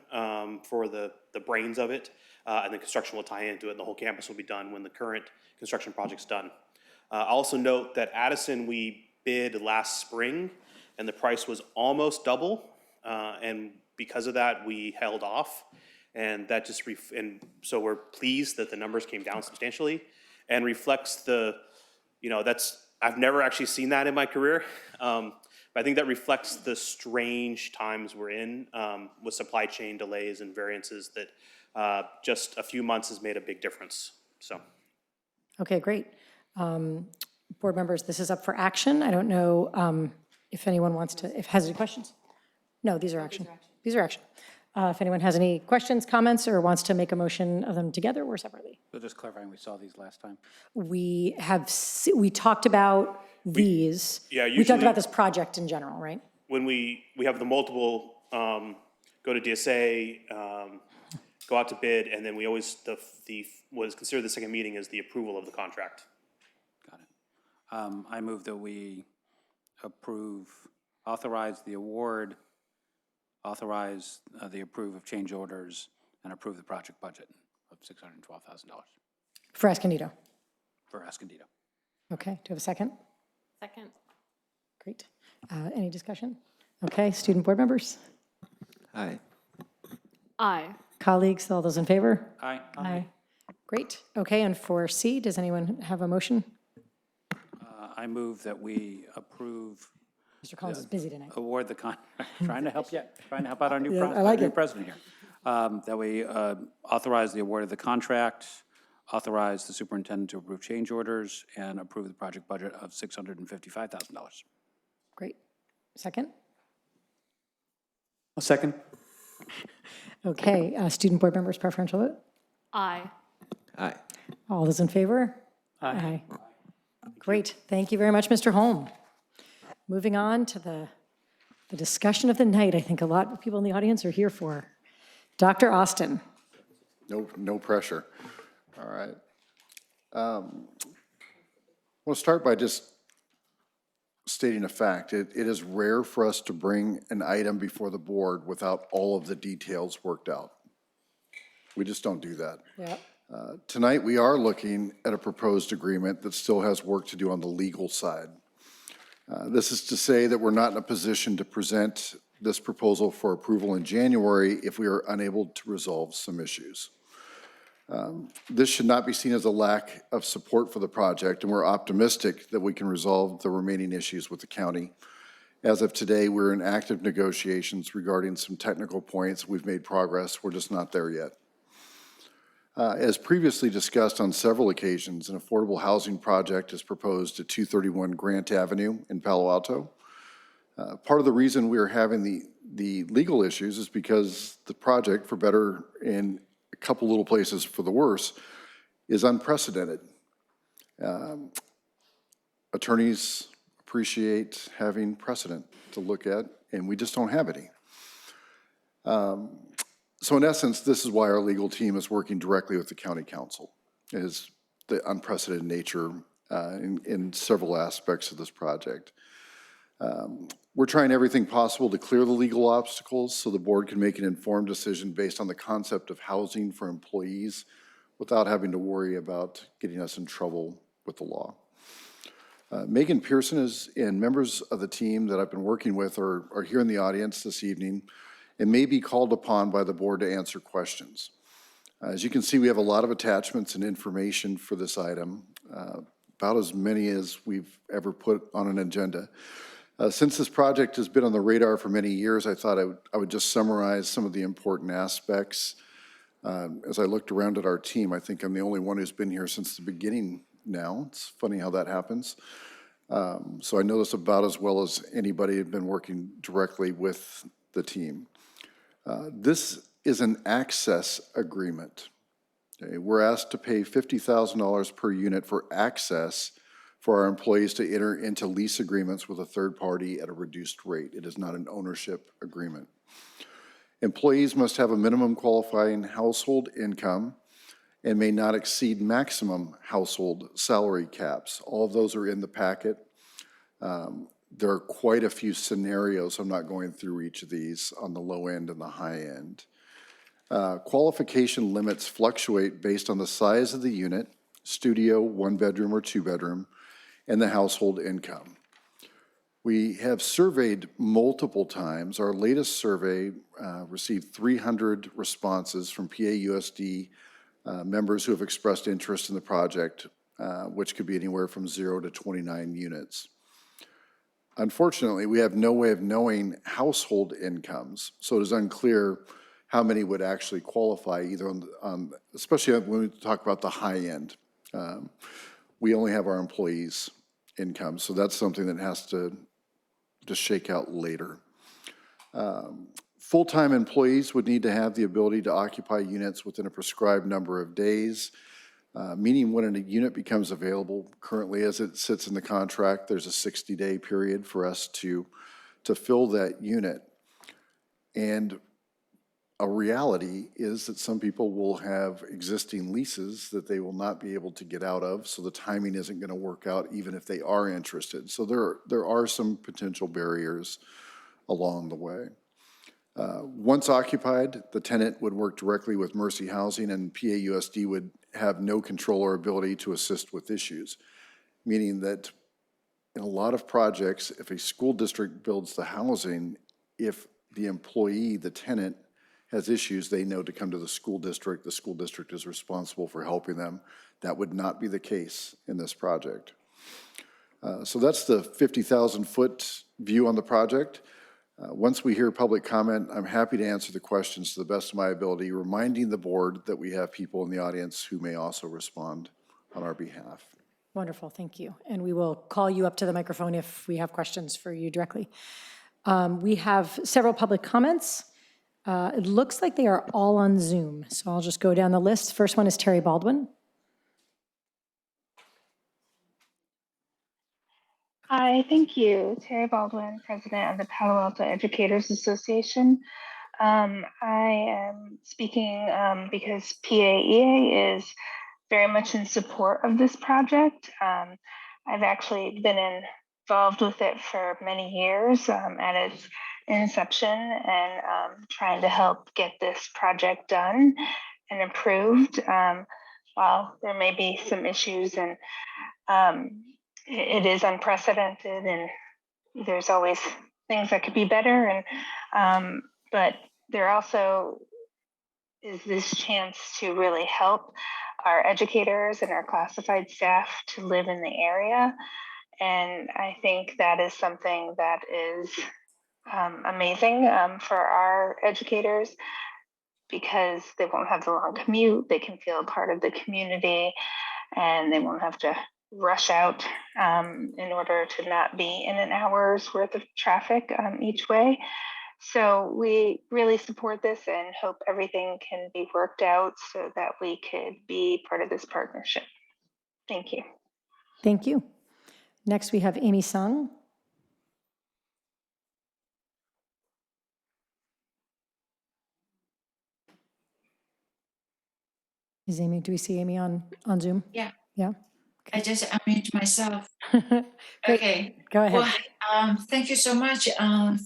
for the brains of it, and the construction will tie into it, and the whole campus will be done when the current construction project's done. I'll also note that Addison, we bid last spring, and the price was almost double. And because of that, we held off, and that just and so we're pleased that the numbers came down substantially, and reflects I've never actually seen that in my career, but I think that reflects the strange times we're in with supply chain delays and variances that just a few months has made a big difference. So. Okay, great. Board members, this is up for action. I don't know if anyone has any questions. No, these are action. These are action. If anyone has any questions, comments, or wants to make a motion of them together or separately. So just clarifying, we saw these last time. We talked about these. yeah, We talked usually- about this project in general, right? When we have the multiple, go to DSA, go out to bid, and then we always, what is considered the second meeting is the approval of the contract. Got it. I move that we authorize the award, authorize the approve of change orders, and approve the project budget of $612,000 For Escondido. for Escondido. Okay, do you have a second? Second. Great. Any discussion? Okay, student board members, Aye. Aye. colleagues, all those in favor? Aye. Aye. Great. Okay, and for C, does anyone have a motion? I move that we approve, Mr. Collins is busy tonight. award the trying to help you, trying to help out our new, Yeah, I like new it. president here. That we authorize the award of the contract, authorize the superintendent to approve change orders, and approve the project budget of $655,000. Great. Second? A second? Okay, student board members, preferential vote? Aye. Aye. All those in favor? Aye. Great. Thank you very much, Mr. Holm. Moving on to the discussion of the night, I think a lot of people in the audience are here for. Dr. Austin. No pressure. All right. We'll start by just stating a fact. It is rare for us to bring an item before the board without all of the details worked out. We just don't do that. Yeah. Tonight, we are looking at a proposed agreement that still has work to do on the legal side. This is to say that we're not in a position to present this proposal for approval in January if we are unable to resolve some issues. This should not be seen as a lack of support for the project, and we're optimistic that we can resolve the remaining issues with the county. As of today, we're in active negotiations regarding some technical points. We've made progress. We're just not there yet. As previously discussed on several occasions, an affordable housing project is proposed at 231 Grant Avenue in Palo Alto. Part of the reason we are having the legal issues is because the project, for better and a couple little places for the worse, is unprecedented. Attorneys appreciate having precedent to look at, and we just don't have any. So in essence, this is why our legal team is working directly with the county council, is the unprecedented nature in several aspects of this project. We're trying everything possible to clear the legal obstacles so the board can make an informed decision based on the concept of housing for employees without having to worry about getting us in trouble with the law. Megan Pearson and members of the team that I've been working with are here in the audience this evening and may be called upon by the board to answer questions. As you can see, we have a lot of attachments and information for this item, about as many as we've ever put on an agenda. Since this project has been on the radar for many years, I thought I would just summarize some of the important aspects. As I looked around at our team, I think I'm the only one who's been here since the beginning now. It's funny how that happens. So I know this about as well as anybody who'd been working directly with the team. This is an access agreement. Okay? We're asked to pay $50,000 per unit for access for our employees to enter into lease agreements with a third party at a reduced rate. It is not an ownership agreement. Employees must have a minimum qualifying household income and may not exceed maximum household salary caps. All of those are in the packet. There are quite a few scenarios. I'm not going through each of these on the low end and the high end. Qualification limits fluctuate based on the size of the unit, studio, one bedroom or two bedroom, and the household income. We have surveyed multiple times. Our latest survey received 300 responses from PAUSD members who have expressed interest in the project, which could be anywhere from 0 to 29 units. Unfortunately, we have no way of knowing household incomes, so it is unclear how many would actually qualify, either on especially when we talk about the high end. We only have our employees' income, so that's something that has to shake out later. Full-time employees would need to have the ability to occupy units within a prescribed number of days, meaning when a unit becomes available. Currently, as it sits in the contract, there's a 60-day period for us to fill that unit. And a reality is that some people will have existing leases that they will not be able to get out of, so the timing isn't going to work out even if they are interested. So there are some potential barriers along the way. Once occupied, the tenant would work directly with Mercy Housing, and PAUSD would have no control or ability to assist with issues, meaning that in a lot of projects, if a school district builds the housing, if the employee, the tenant, has issues, they know to come to the school district. The school district is responsible for helping them. That would not be the case in this project. So that's the 50,000-foot view on the project. Once we hear public comment, I'm happy to answer the questions to the best of my ability, reminding the board that we have people in the audience who may also respond on our behalf. Wonderful, thank you. And we will call you up to the microphone if we have questions for you directly. We have several public comments. It looks like they are all on Zoom, so I'll just go down the list. First one is Terry Baldwin. Hi, thank you. Terry Baldwin, President of the Palo Alto Educators Association. I am speaking because PAEA is very much in support of this project. I've actually been involved with it for many years at its inception and trying to help get this project done and approved. While there may be some issues and it is unprecedented and there's always things that could be better, and but there also is this chance to really help our educators and our classified staff to live in the area. And I think that is something that is amazing for our educators, because they won't have the long commute, they can feel a part of the community, and they won't have to rush out in order to not be in an hour's worth of traffic each way. So we really support this and hope everything can be worked out so that we could be part of this partnership. Thank you. Thank you. Next, we have Amy Sung. Is Amy, do we see Amy on Zoom? Yeah. Yeah. I just unmute myself. Great. Okay. Go ahead. Well, thank you so much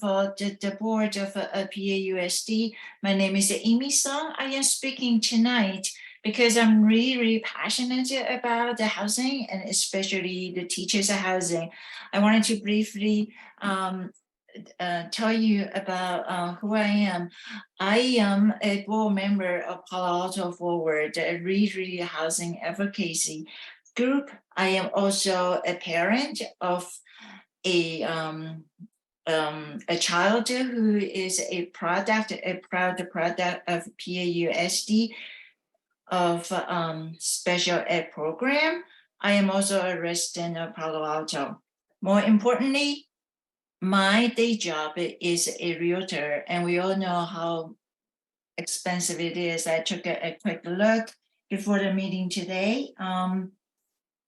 for the board of PAUSD. My name is Amy Song. I am speaking tonight because I'm really, really passionate about the housing and especially the teachers' housing. I wanted to briefly tell you about who I am. I am a board member of Palo Alto Forward, a really housing advocacy group. I am also a parent of a child who is a proud product of PAUSD of special ed program. I am also a resident of Palo Alto. More importantly, my day job is a realtor, and we all know how expensive it is. I took a quick look before the meeting today.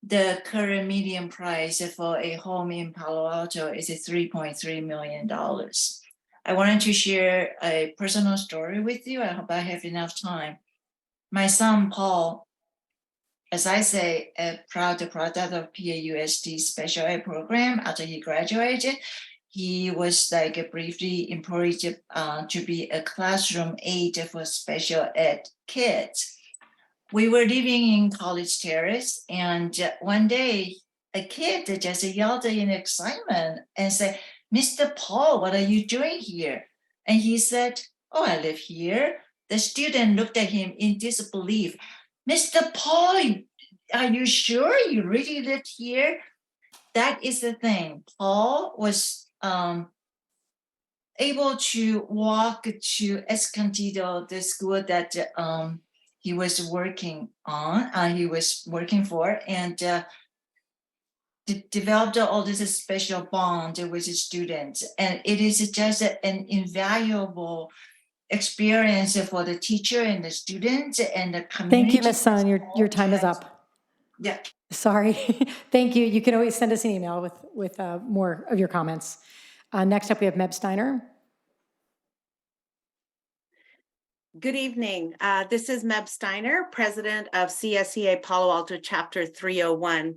The current median price for a home in Palo Alto is $3.3 million. I wanted to share a personal story with you. I hope I have enough time. My son, Paul, as I say, a proud product of PAUSD special ed program. After he graduated, he was briefly employed to be a classroom aide for special ed kids. We were living in College Terrace, and one day a kid just yelled in excitement and said, "Mr. Paul, what are you doing here?" And he said, "Oh, I live here." The student looked at him in disbelief. "Mr. Paul, are you sure you really lived here?" That is the thing. Paul was able to walk to Escondido, the school that he was working for, and developed all this special bond with the students. And it is just an invaluable experience for the teacher and the students and the community. Thank you, Ms. Sun. Your time is up. Yeah. Sorry. Thank you. You can always send us an email with more of your comments. Next up, we have Meb Steiner. Good evening. This is Meb Steiner, president of CSEA Palo Alto Chapter 301.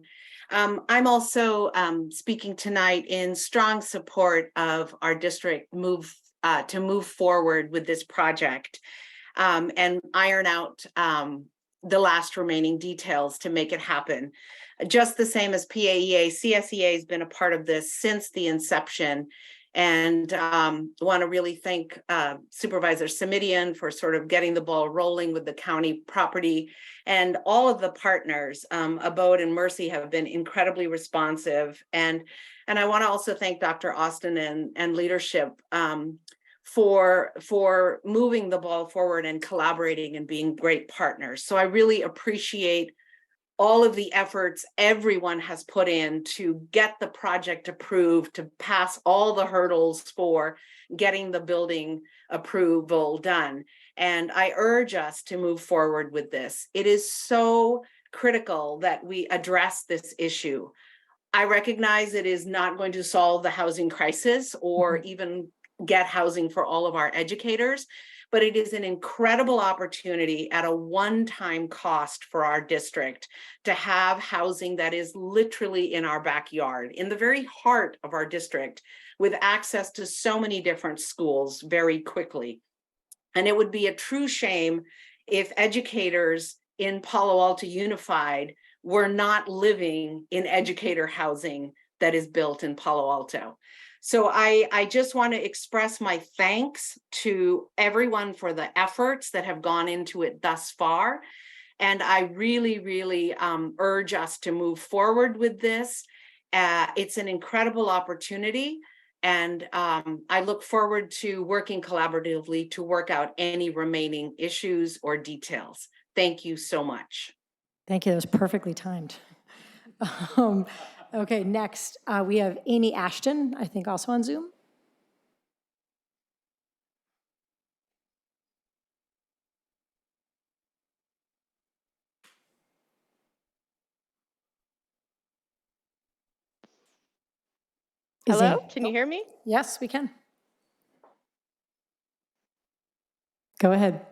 I'm also speaking tonight in strong support of our district to move forward with this project and iron out the last remaining details to make it happen. Just the same as PAEA, CSEA has been a part of this since the inception. And want to really thank Supervisor Simidian for sort of getting the ball rolling with the county property, and all of the partners. Abode and Mercy have been incredibly responsive, and I want to also thank Dr. Austin and leadership for moving the ball forward and collaborating and being great partners. So I really appreciate all of the efforts everyone has put in to get the project approved, to pass all the hurdles for getting the building approval done. And I urge us to move forward with this. It is so critical that we address this issue. I recognize it is not going to solve the housing crisis or even get housing for all of our educators, but it is an incredible opportunity at a one-time cost for our district to have housing that is literally in our backyard, in the very heart of our district, with access to so many different schools very quickly. And it would be a true shame if educators in Palo Alto Unified were not living in educator housing that is built in Palo Alto. So I just want to express my thanks to everyone for the efforts that have gone into it thus far. And I really, really urge us to move forward with this. It's an incredible opportunity. And I look forward to working collaboratively to work out any remaining issues or details. Thank you so much. Thank you. That was perfectly timed. Okay, next we have Amy Ashton, I think also on Zoom. Hello, can you hear me? Yes, we can. Go ahead.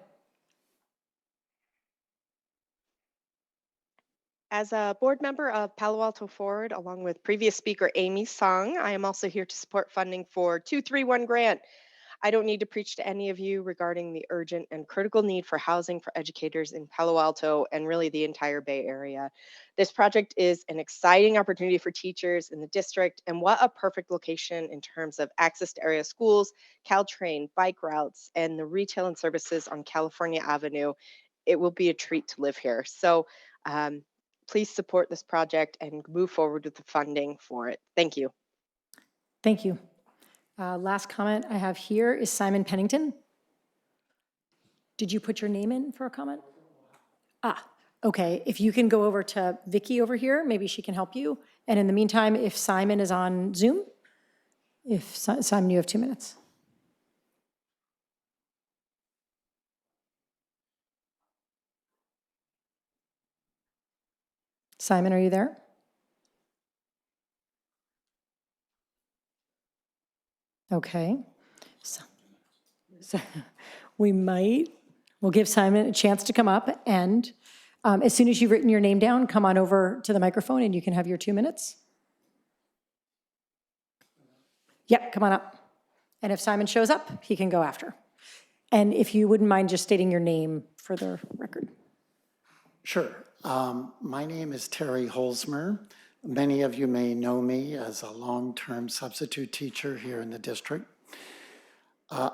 As a board member of Palo Alto Forward, along with previous speaker Amy Sung, I am also here to support funding for 231 grant. I don't need to preach to any of you regarding the urgent and critical need for housing for educators in Palo Alto and really the entire Bay Area. This project is an exciting opportunity for teachers in the district, and what a perfect location in terms of access to area schools, Caltrain, bike routes, and the retail and services on California Avenue. It will be a treat to live here. So please support this project and move forward with the funding for it. Thank you. Thank you. Last comment I have here is Simon Pennington. Did you put your name in for a comment? Okay. If you can go over to Vicky over here, maybe she can help you. And in the meantime, if Simon is on Zoom, Simon, you have 2 minutes. Simon, are you there? Okay. So we'll give Simon a chance to come up, and as soon as you've written your name down, come on over to the microphone and you can have your 2 minutes. Yep, come on up. And if Simon shows up, he can go after. And if you wouldn't mind just stating your name for the record. Sure. My name is Terry Holzmer. Many of you may know me as a long-term substitute teacher here in the district.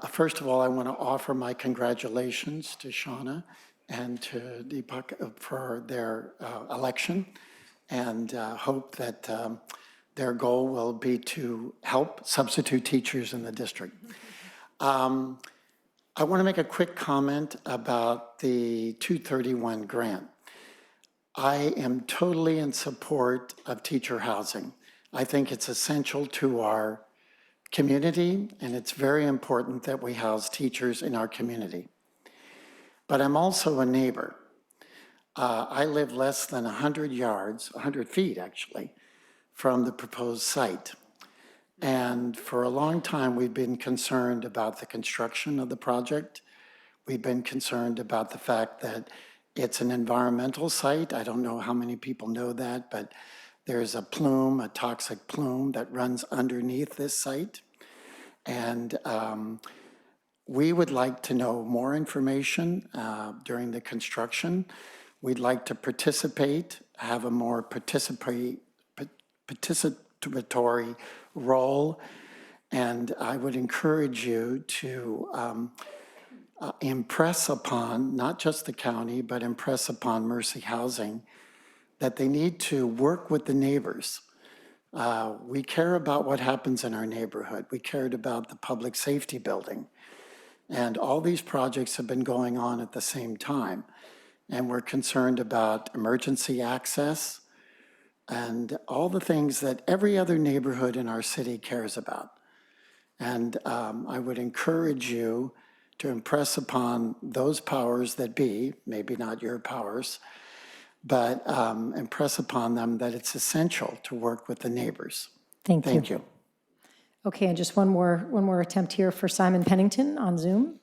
First of all, I want to offer my congratulations to Shauna and to Deepak for their election, and hope that their goal will be to help substitute teachers in the district. I want to make a quick comment about the 231 grant. I am totally in support of teacher housing. I think it's essential to our community, and it's very important that we house teachers in our community. But I'm also a neighbor. I live less than 100 yards, 100 feet actually, from the proposed site. And for a long time, we've been concerned about the construction of the project. We've been concerned about the fact that it's an environmental site. I don't know how many people know that, but there's a plume, a toxic plume that runs underneath this site. And we would like to know more information during the construction. We'd like to participate, have a more participatory role. And I would encourage you to impress upon, not just the county, but impress upon Mercy Housing that they need to work with the neighbors. We care about what happens in our neighborhood. We cared about the public safety building. And all these projects have been going on at the same time. And we're concerned about emergency access and all the things that every other neighborhood in our city cares about. And I would encourage you to impress upon those powers that be, maybe not your powers, but impress upon them that it's essential to work with the neighbors. Thank you. Thank you. Okay, and just one more attempt here for Simon Pennington on Zoom.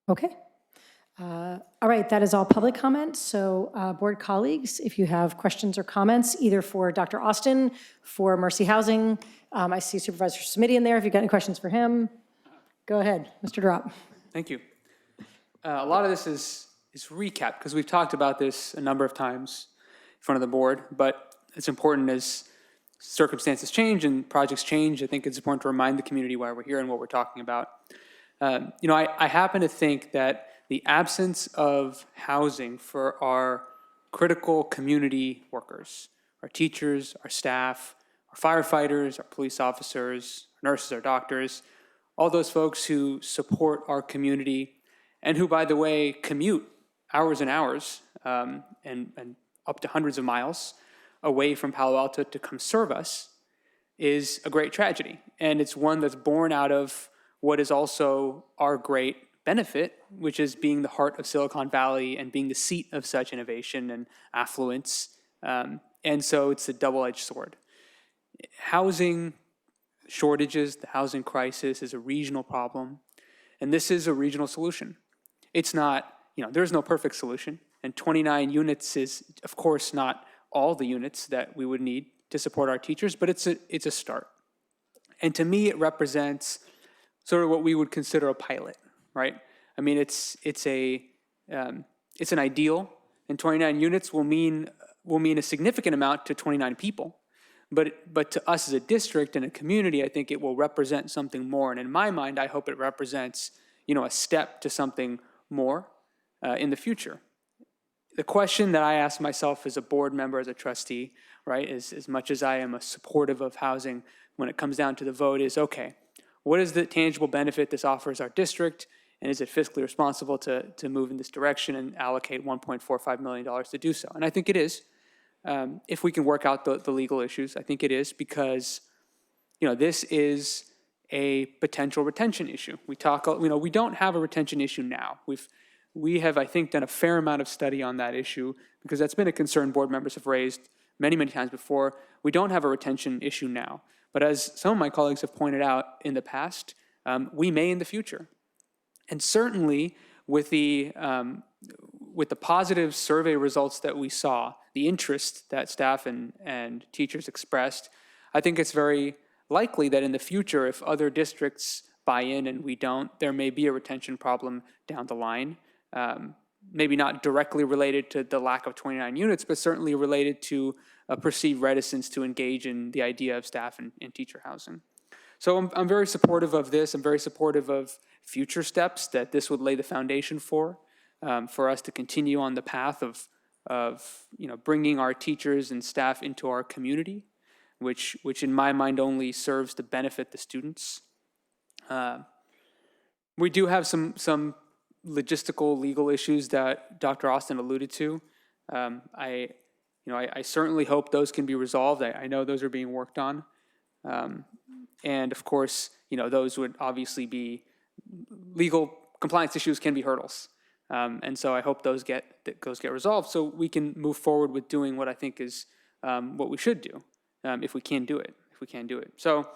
Okay. All right, that is all public comment. So board colleagues, if you have questions or comments, either for Dr. Austin, for Mercy Housing, I see Supervisor Smitty in there. If you've got any questions for him, go ahead, Mr. Drop. Thank you. A lot of this is recap, because we've talked about this a number of times in front of the board, but it's important as circumstances change and projects change. I think it's important to remind the community why we're here and what we're talking about. I happen to think that the absence of housing for our critical community workers, our teachers, our staff, our firefighters, our police officers, our nurses, our doctors, all those folks who support our community and who, by the way, commute hours and hours and up to hundreds of miles away from Palo Alto to come serve us, is a great tragedy. And it's one that's born out of what is also our great benefit, which is being the heart of Silicon Valley and being the seat of such innovation and affluence. And so it's a double-edged sword. Housing shortages, the housing crisis is a regional problem, and this is a regional solution. It's not, there's no perfect solution, and 29 units is, of course, not all the units that we would need to support our teachers, but it's a start. And to me, it represents sort of what we would consider a pilot, right? I mean, it's an ideal, and 29 units will mean a significant amount to 29 people. But to us as a district and a community, I think it will represent something more. And in my mind, I hope it represents, a step to something more in the future. The question that I ask myself as a board member, as a trustee, right, is as much as I am a supportive of housing, when it comes down to the vote, is okay, what is the tangible benefit this offers our district? And is it fiscally responsible to move in this direction and allocate $1.45 million to do so? And I think it is. If we can work out the legal issues, I think it is, because, this is a potential retention issue. We don't have a retention issue now. We have, I think, done a fair amount of study on that issue, because that's been a concern board members have raised many, many times before. We don't have a retention issue now. But as some of my colleagues have pointed out in the past, we may in the future. And certainly with the positive survey results that we saw, the interest that staff and teachers expressed, I think it's very likely that in the future, if other districts buy in and we don't, there may be a retention problem down the line. Maybe not directly related to the lack of 29 units, but certainly related to a perceived reticence to engage in the idea of staff and teacher housing. So I'm very supportive of this. I'm very supportive of future steps that this would lay the foundation for us to continue on the path of bringing our teachers and staff into our community, which in my mind only serves to benefit the students. We do have some logistical, legal issues that Dr. Austin alluded to. I certainly hope those can be resolved. I know those are being worked on. And of course, those would obviously be legal compliance issues can be hurdles. And so I hope those get resolved so we can move forward with doing what I think is what we should do, if we can do it. So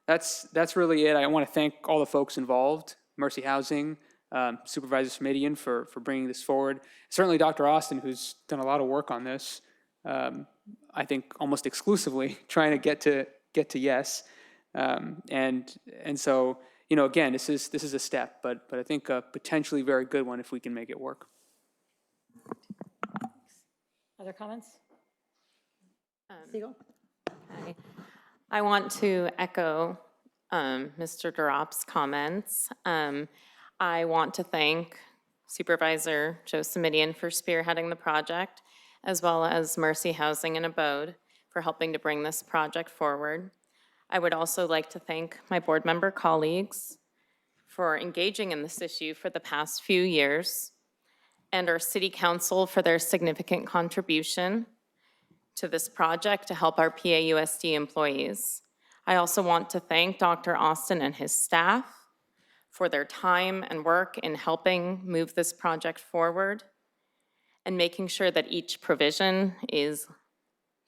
that's really it. I want to thank all the folks involved, Mercy Housing, Supervisor Smidian for bringing this forward. Certainly Dr. Austin, who's done a lot of work on this, I think almost exclusively trying to get to yes. And so, again, this is a step, but I think a potentially very good one if we can make it work. Other comments? Siegel? Okay. I want to echo Mr. Dorop's comments. I want to thank Supervisor Joe Simidian for spearheading the project, as well as Mercy Housing and Abode for helping to bring this project forward. I would also like to thank my board member colleagues for engaging in this issue for the past few years, and our city council for their significant contribution to this project to help our PAUSD employees. I also want to thank Dr. Austin and his staff for their time and work in helping move this project forward and making sure that each provision is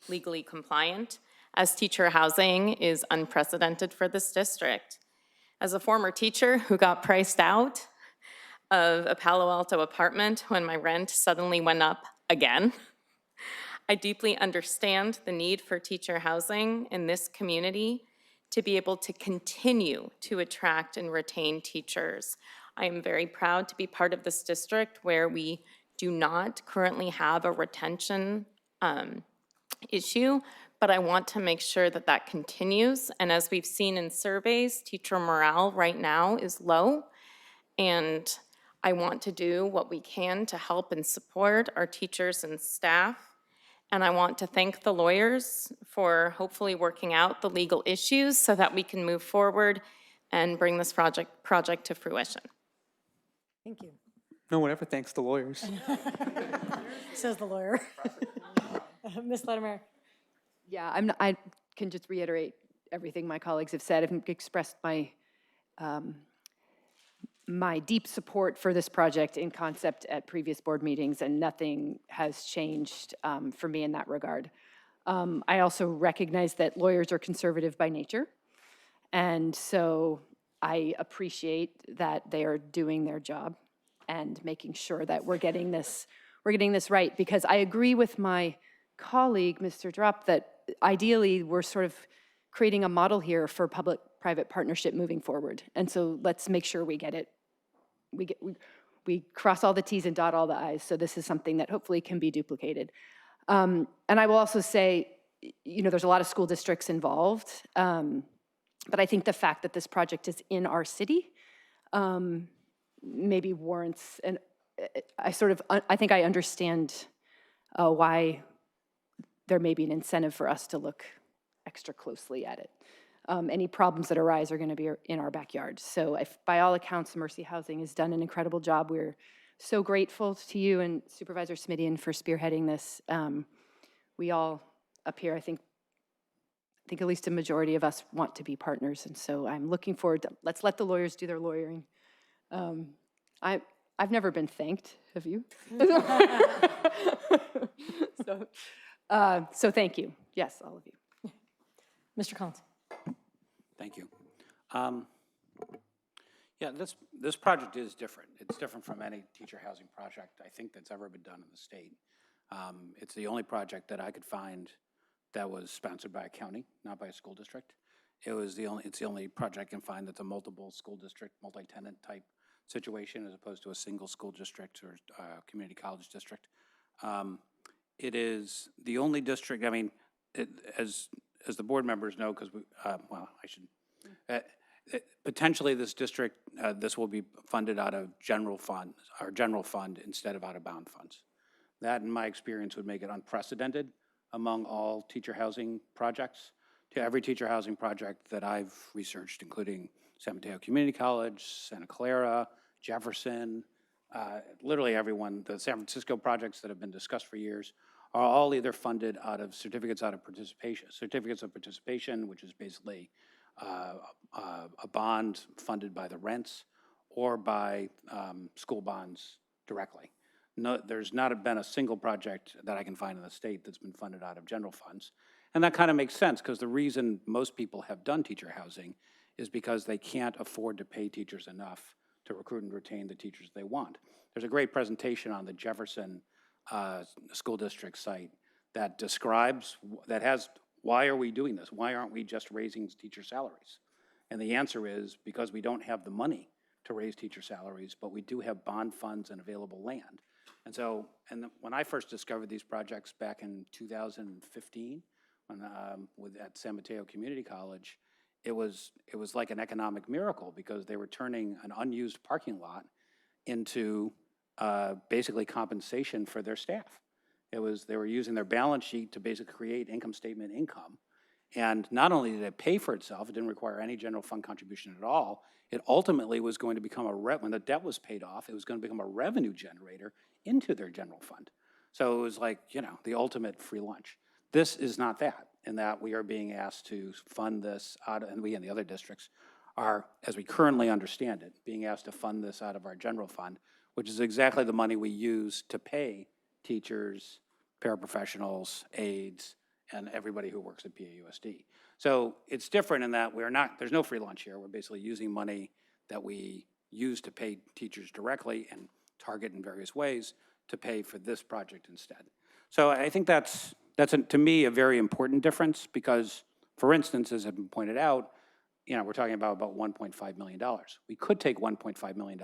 legally compliant, as teacher housing is unprecedented for this district. As a former teacher who got priced out of a Palo Alto apartment when my rent suddenly went up again, I deeply understand the need for teacher housing in this community to be able to continue to attract and retain teachers. I am very proud to be part of this district where we do not currently have a retention issue, but I want to make sure that that continues. And as we've seen in surveys, teacher morale right now is low, and I want to do what we can to help and support our teachers and staff. And I want to thank the lawyers for hopefully working out the legal issues so that we can move forward and bring this project to fruition. Thank you. No one ever thanks the lawyers. Says the lawyer. Ms. Latimer. Yeah, I can just reiterate everything my colleagues have said. I've expressed my my deep support for this project in concept at previous board meetings, and nothing has changed for me in that regard. I also recognize that lawyers are conservative by nature, and so I appreciate that they are doing their job and making sure that we're getting this right, because I agree with my colleague, Mr. Drop, that ideally we're sort of creating a model here for public-private partnership moving forward. And so let's make sure we get it. We cross all the T's and dot all the I's. So this is something that hopefully can be duplicated. And I will also say, there's a lot of school districts involved, but I think the fact that this project is in our city maybe warrants, and I think I understand why there may be an incentive for us to look extra closely at it. Any problems that arise are going to be in our backyard. So by all accounts, Mercy Housing has done an incredible job. We're so grateful to you and Supervisor Smidian for spearheading this. We all up here, I think at least a majority of us want to be partners. And so I'm looking forward to, let's let the lawyers do their lawyering. I've never been thanked, have you? So thank you. Yes, all of you. Mr. Collins. Thank you. Yeah, this project is different. It's different from any teacher housing project I think that's ever been done in the state. It's the only project that I could find that was sponsored by a county, not by a school district. It's the only project I can find that's a multiple school district, multi-tenant type situation as opposed to a single school district or community college district. It is the only district, I mean, as the board members know, because potentially this district, this will be funded out of general fund instead of out-of-bound funds. That, in my experience, would make it unprecedented among all teacher housing projects. To every teacher housing project that I've researched, including San Mateo Community College, Santa Clara, Jefferson, literally everyone, the San Francisco projects that have been discussed for years are all either funded out of certificates of participation, which is basically a bond funded by the rents or by school bonds directly. No, there's not been a single project that I can find in the state that's been funded out of general funds. And that kind of makes sense, because the reason most people have done teacher housing is because they can't afford to pay teachers enough to recruit and retain the teachers they want. There's a great presentation on the Jefferson School District site that describes, that has, why are we doing this? Why aren't we just raising teacher salaries? And the answer is because we don't have the money to raise teacher salaries, but we do have bond funds and available land. And so, when I first discovered these projects back in 2015, when, at San Mateo Community College, it was like an economic miracle, because they were turning an unused parking lot into basically compensation for their staff. They were using their balance sheet to basically create income statement income. And not only did it pay for itself, it didn't require any general fund contribution at all. It ultimately was going to become when the debt was paid off, it was going to become a revenue generator into their general fund. So it was like, the ultimate free lunch. This is not that, in that we are being asked to fund this out of, and we and the other districts are, as we currently understand it, being asked to fund this out of our general fund, which is exactly the money we use to pay teachers, paraprofessionals, aides, and everybody who works at PAUSD. So it's different in that there's no free lunch here. We're basically using money that we use to pay teachers directly and target in various ways to pay for this project instead. So I think that's to me, a very important difference, because, for instance, as has been pointed out, we're talking about $1.5 million. We could take $1.5 million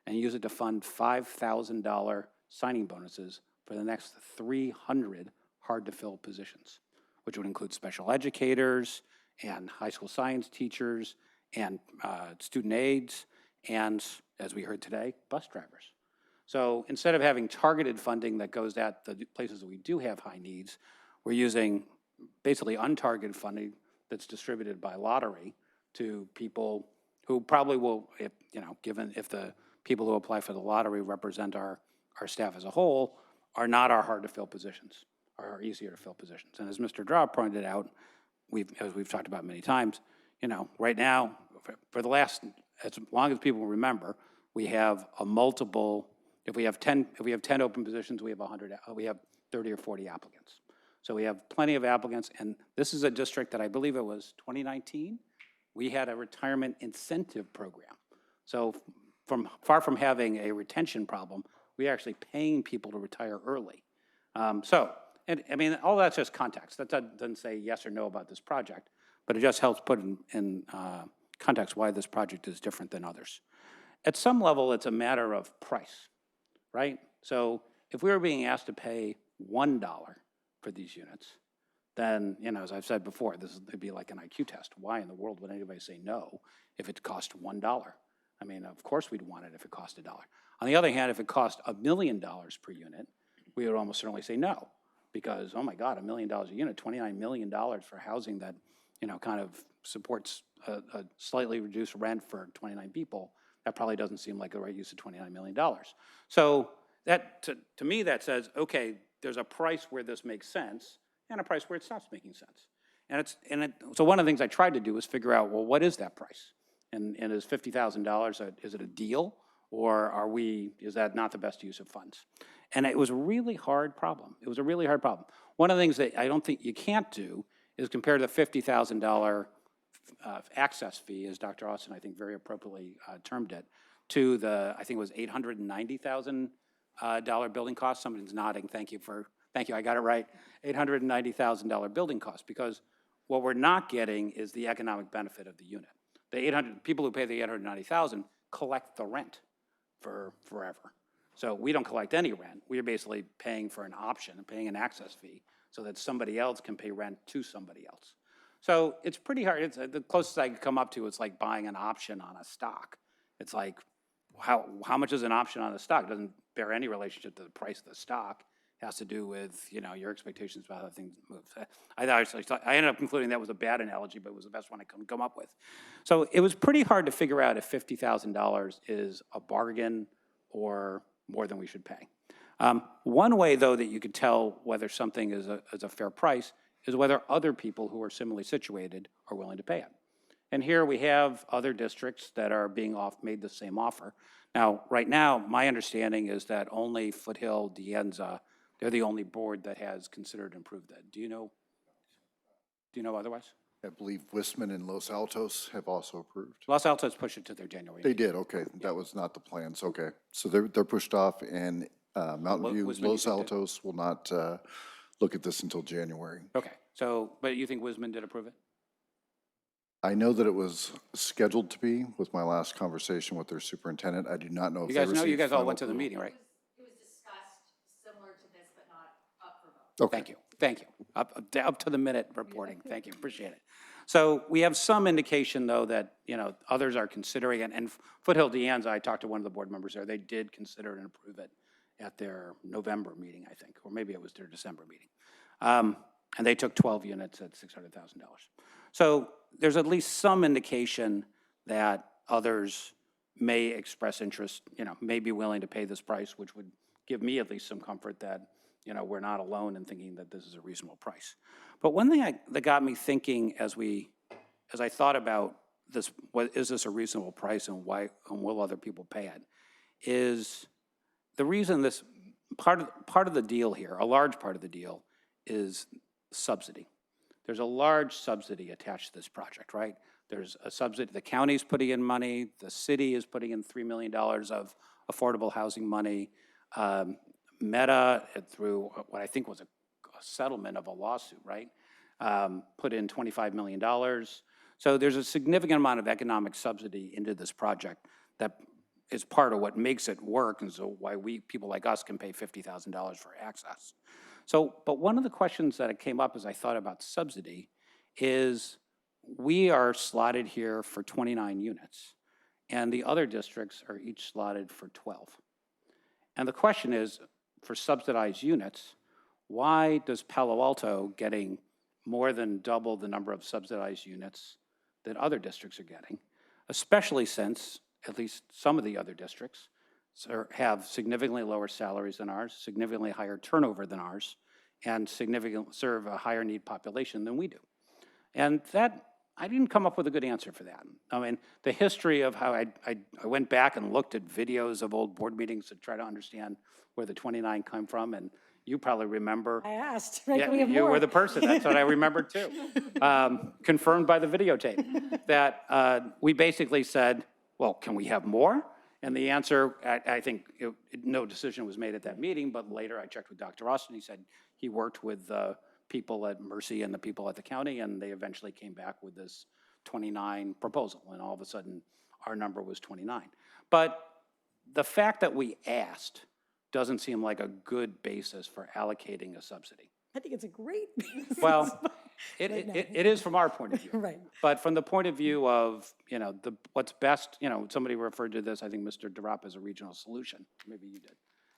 and use it to fund $5,000 signing bonuses for the next 300 hard-to-fill positions, which would include special educators and high school science teachers and student aides and, as we heard today, bus drivers. So instead of having targeted funding that goes at the places that we do have high needs, we're using basically untargeted funding that's distributed by lottery to people who probably will, if the people who apply for the lottery represent our staff as a whole, are not our hard-to-fill positions, are our easier-to-fill positions. And as Mr. Draw pointed out, as we've talked about many times, right now, for the last, as long as people remember, we have a multiple. If we have 10 open positions, we have 30 or 40 applicants. So we have plenty of applicants, and this is a district that I believe it was 2019, we had a retirement incentive program. So far from having a retention problem, we're actually paying people to retire early. And I mean, all that's just context. That doesn't say yes or no about this project, but it just helps put in context why this project is different than others. At some level, it's a matter of price. Right? So if we were being asked to pay $1 for these units, then, as I've said before, it'd be like an IQ test. Why in the world would anybody say no if it cost $1? I mean, of course we'd want it if it cost $1. On the other hand, if it cost $1 million per unit, we would almost certainly say no, because, oh my God, $1 million a unit, $29 million for housing that, kind of supports a slightly reduced rent for 29 people. That probably doesn't seem like the right use of $29 million. So that, to me, that says, okay, there's a price where this makes sense and a price where it stops making sense. So one of the things I tried to do was figure out, well, what is that price? And is $50,000, is it a deal? Or is that not the best use of funds? And it was a really hard problem. It was a really hard problem. One of the things that I don't think you can't do is compare the $50,000 access fee, as Dr. Austin, I think, very appropriately termed it, to the, I think it was $890,000 building cost. Somebody's nodding. Thank you, I got it right. $890,000 building cost, because what we're not getting is the economic benefit of the unit. The people who pay the $890,000 collect the rent for forever. So we don't collect any rent. We're basically paying for an option, paying an access fee, so that somebody else can pay rent to somebody else. So it's pretty hard. It's the closest I could come up to is like buying an option on a stock. It's like, how much is an option on a stock? It doesn't bear any relationship to the price of the stock. It has to do with, your expectations about how things move. I ended up concluding that was a bad analogy, but it was the best one I could come up with. So it was pretty hard to figure out if $50,000 is a bargain or more than we should pay. One way, though, that you could tell whether something is a fair price is whether other people who are similarly situated are willing to pay it. And here we have other districts that are being made the same offer. Now, right now, my understanding is that only Foothill, De Anza, they're the only board that has considered and approved that. Do you know otherwise? I believe Wissman and Los Altos have also approved. Los Altos pushed it to their January They meeting. did, okay. That was not the plans, okay. So they're pushed off, and Mountain View, Wissman, you Los think that- Altos will not look at this until January. Okay, so, but you think Wisman did approve it? I know that it was scheduled to be with my last conversation with their superintendent. I do not know if You they guys know, received you guys all final went to the approval. meeting, right? It was discussed similar to this, but not up for vote. Okay. Thank you, thank you. Up to the minute reporting, thank you, appreciate it. So we have some indication, though, that, others are considering it. And Foothill De Anza, I talked to one of the board members there, they did consider and approve it at their November meeting, I think, or maybe it was their December meeting. And they took 12 units at $600,000. So there's at least some indication that others may express interest, may be willing to pay this price, which would give me at least some comfort that, we're not alone in thinking that this is a reasonable price. But one thing that got me thinking as I thought about this, is this a reasonable price and why, and will other people pay it, is the reason this, part of the deal here, a large part of the deal, is subsidy. There's a large subsidy attached to this project, right? There's a subsidy, the county's putting in money, the city is putting in $3 million of affordable housing money. Meta, through what I think was a settlement of a lawsuit, right? Put in $25 million. So there's a significant amount of economic subsidy into this project that is part of what makes it work, and so why people like us can pay $50,000 for access. So, but one of the questions that came up as I thought about subsidy is we are slotted here for 29 units, and the other districts are each slotted for 12. And the question is, for subsidized units, why does Palo Alto getting more than double the number of subsidized units that other districts are getting, especially since at least some of the other districts have significantly lower salaries than ours, significantly higher turnover than ours, and significantly serve a higher need population than we do. And that, I didn't come up with a good answer for that. I mean, the history of how I went back and looked at videos of old board meetings to try to understand where the 29 come from, and you probably remember. I asked, right? Yeah, Can we have you more? were the person, that's what I remembered too. Confirmed by the videotape, that we basically said, well, can we have more? And the answer, I think, no decision was made at that meeting, but later I checked with Dr. Austin. He said he worked with people at Mercy and the people at the county, and they eventually came back with this 29 proposal, and all of a sudden our number was 29. But the fact that we asked doesn't seem like a good basis for allocating a subsidy. I think it's a great basis. Well, it is from our point of view. Right. But from the point of view of, what's best, somebody referred to this, I think Mr. DeRopp, as a regional solution. Maybe you did,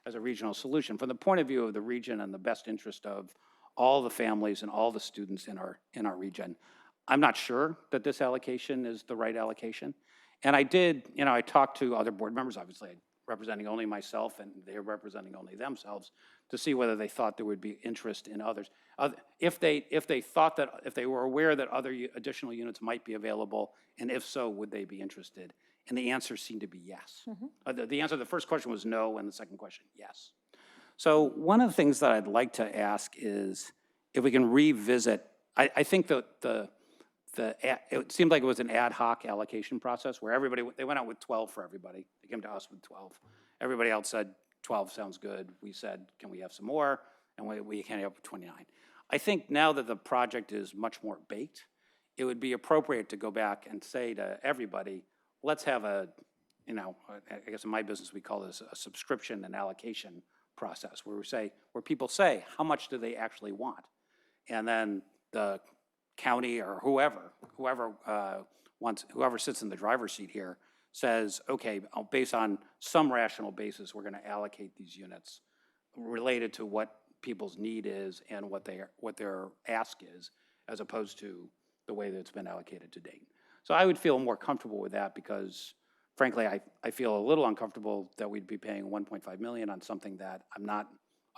as a regional solution. From the point of view of the region and the best interest of all the families and all the students in our region, I'm not sure that this allocation is the right allocation. And I did, I talked to other board members, obviously representing only myself, and they're representing only themselves, to see whether they thought there would be interest in others. If they thought that, if they were aware that other additional units might be available, and if so, would they be interested? And the answer seemed to be yes. The answer to the first question was no, and the second question, yes. So one of the things that I'd like to ask is if we can revisit, I think that it seemed like it was an ad hoc allocation process where they went out with 12 for everybody. They came to us with 12. Everybody else said 12 sounds good. We said, can we have some more? And we ended up with 29. I think now that the project is much more baked, it would be appropriate to go back and say to everybody, let's have I guess in my business we call this a subscription and allocation process, where people say, how much do they actually want? And then the county or whoever sits in the driver's seat here says, okay, based on some rational basis, we're going to allocate these units related to what people's need is and what their ask is, as opposed to the way that it's been allocated to date. So I would feel more comfortable with that because frankly, I feel a little uncomfortable that we'd be paying 1.5 million on something that I'm not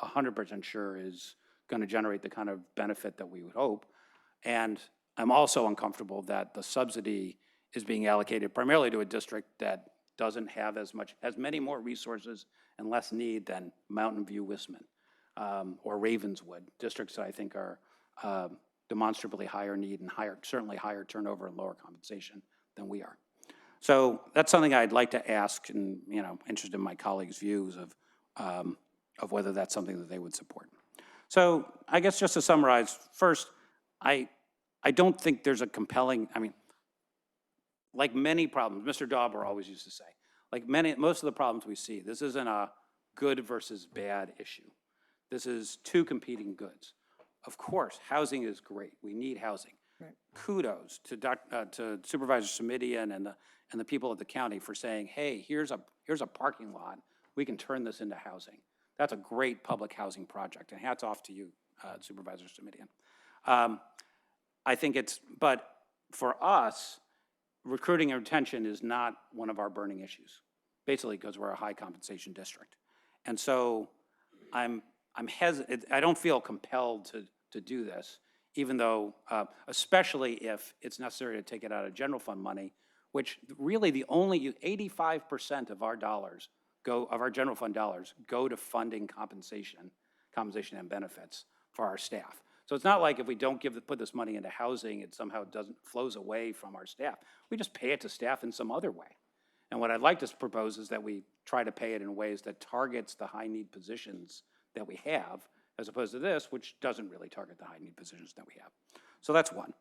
100% sure is going to generate the kind of benefit that we would hope. And I'm also uncomfortable that the subsidy is being allocated primarily to a district that doesn't have as many more resources and less need than Mountain View, Wisman, or Ravenswood, districts that I think are demonstrably higher need and certainly higher turnover and lower compensation than we are. So that's something I'd like to ask, and interested in my colleagues' views of whether that's something that they would support. So I guess just to summarize, first, I don't think there's a compelling, like many problems, Mr. Dauber always used to say, like most of the problems we see, this isn't a good versus bad issue. This is two competing goods. Of course, housing is great. We need housing. Right. Kudos to Supervisor Simidian and the people of the county for saying, hey, here's a parking lot. We can turn this into housing. That's a great public housing project, and hats off to you, Supervisor Simidian. I think but for us, recruiting and retention is not one of our burning issues, basically because we're a high compensation district. And so I'm hesitant. I don't feel compelled to do this, even though, especially if it's necessary to take it out of general fund money, which really the only 85% of our general fund dollars go to funding compensation and benefits for our staff. So it's not like if we don't put this money into housing, it somehow flows away from our staff. We just pay it to staff in some other way. And what I'd like to propose is that we try to pay it in ways that targets the high need positions that we have, as opposed to this, which doesn't really target the high need positions that we have. So that's one.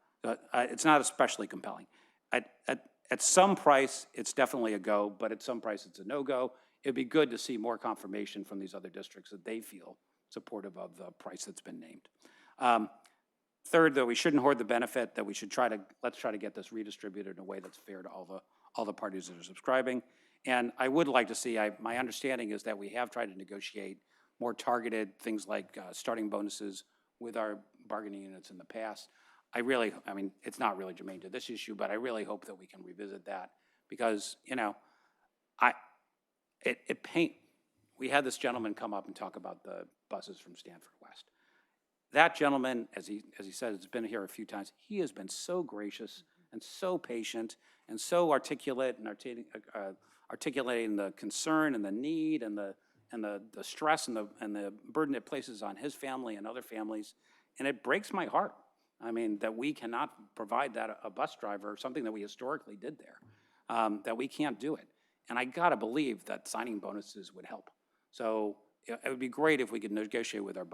It's not especially compelling. At some price, it's definitely a go, but at some price, it's a no-go. It'd be good to see more confirmation from these other districts that they feel supportive of the price that's been named. Third, though, we shouldn't hoard the benefit, that we should let's try to get this redistributed in a way that's fair to all the parties that are subscribing. And I would like to see, my understanding is that we have tried to negotiate more targeted things like starting bonuses with our bargaining units in the past. It's not really germane to this issue, but I really hope that we can revisit that because, we had this gentleman come up and talk about the buses from Stanford West. That gentleman, as he said, has been here a few times. He has been so gracious and so patient and so articulate and articulating the concern and the need and the stress and the burden it places on his family and other families. And it breaks my heart. That we cannot provide a bus driver, something that we historically did there, that we can't do it. And I gotta believe that signing bonuses would help. So it would be great if we could negotiate with our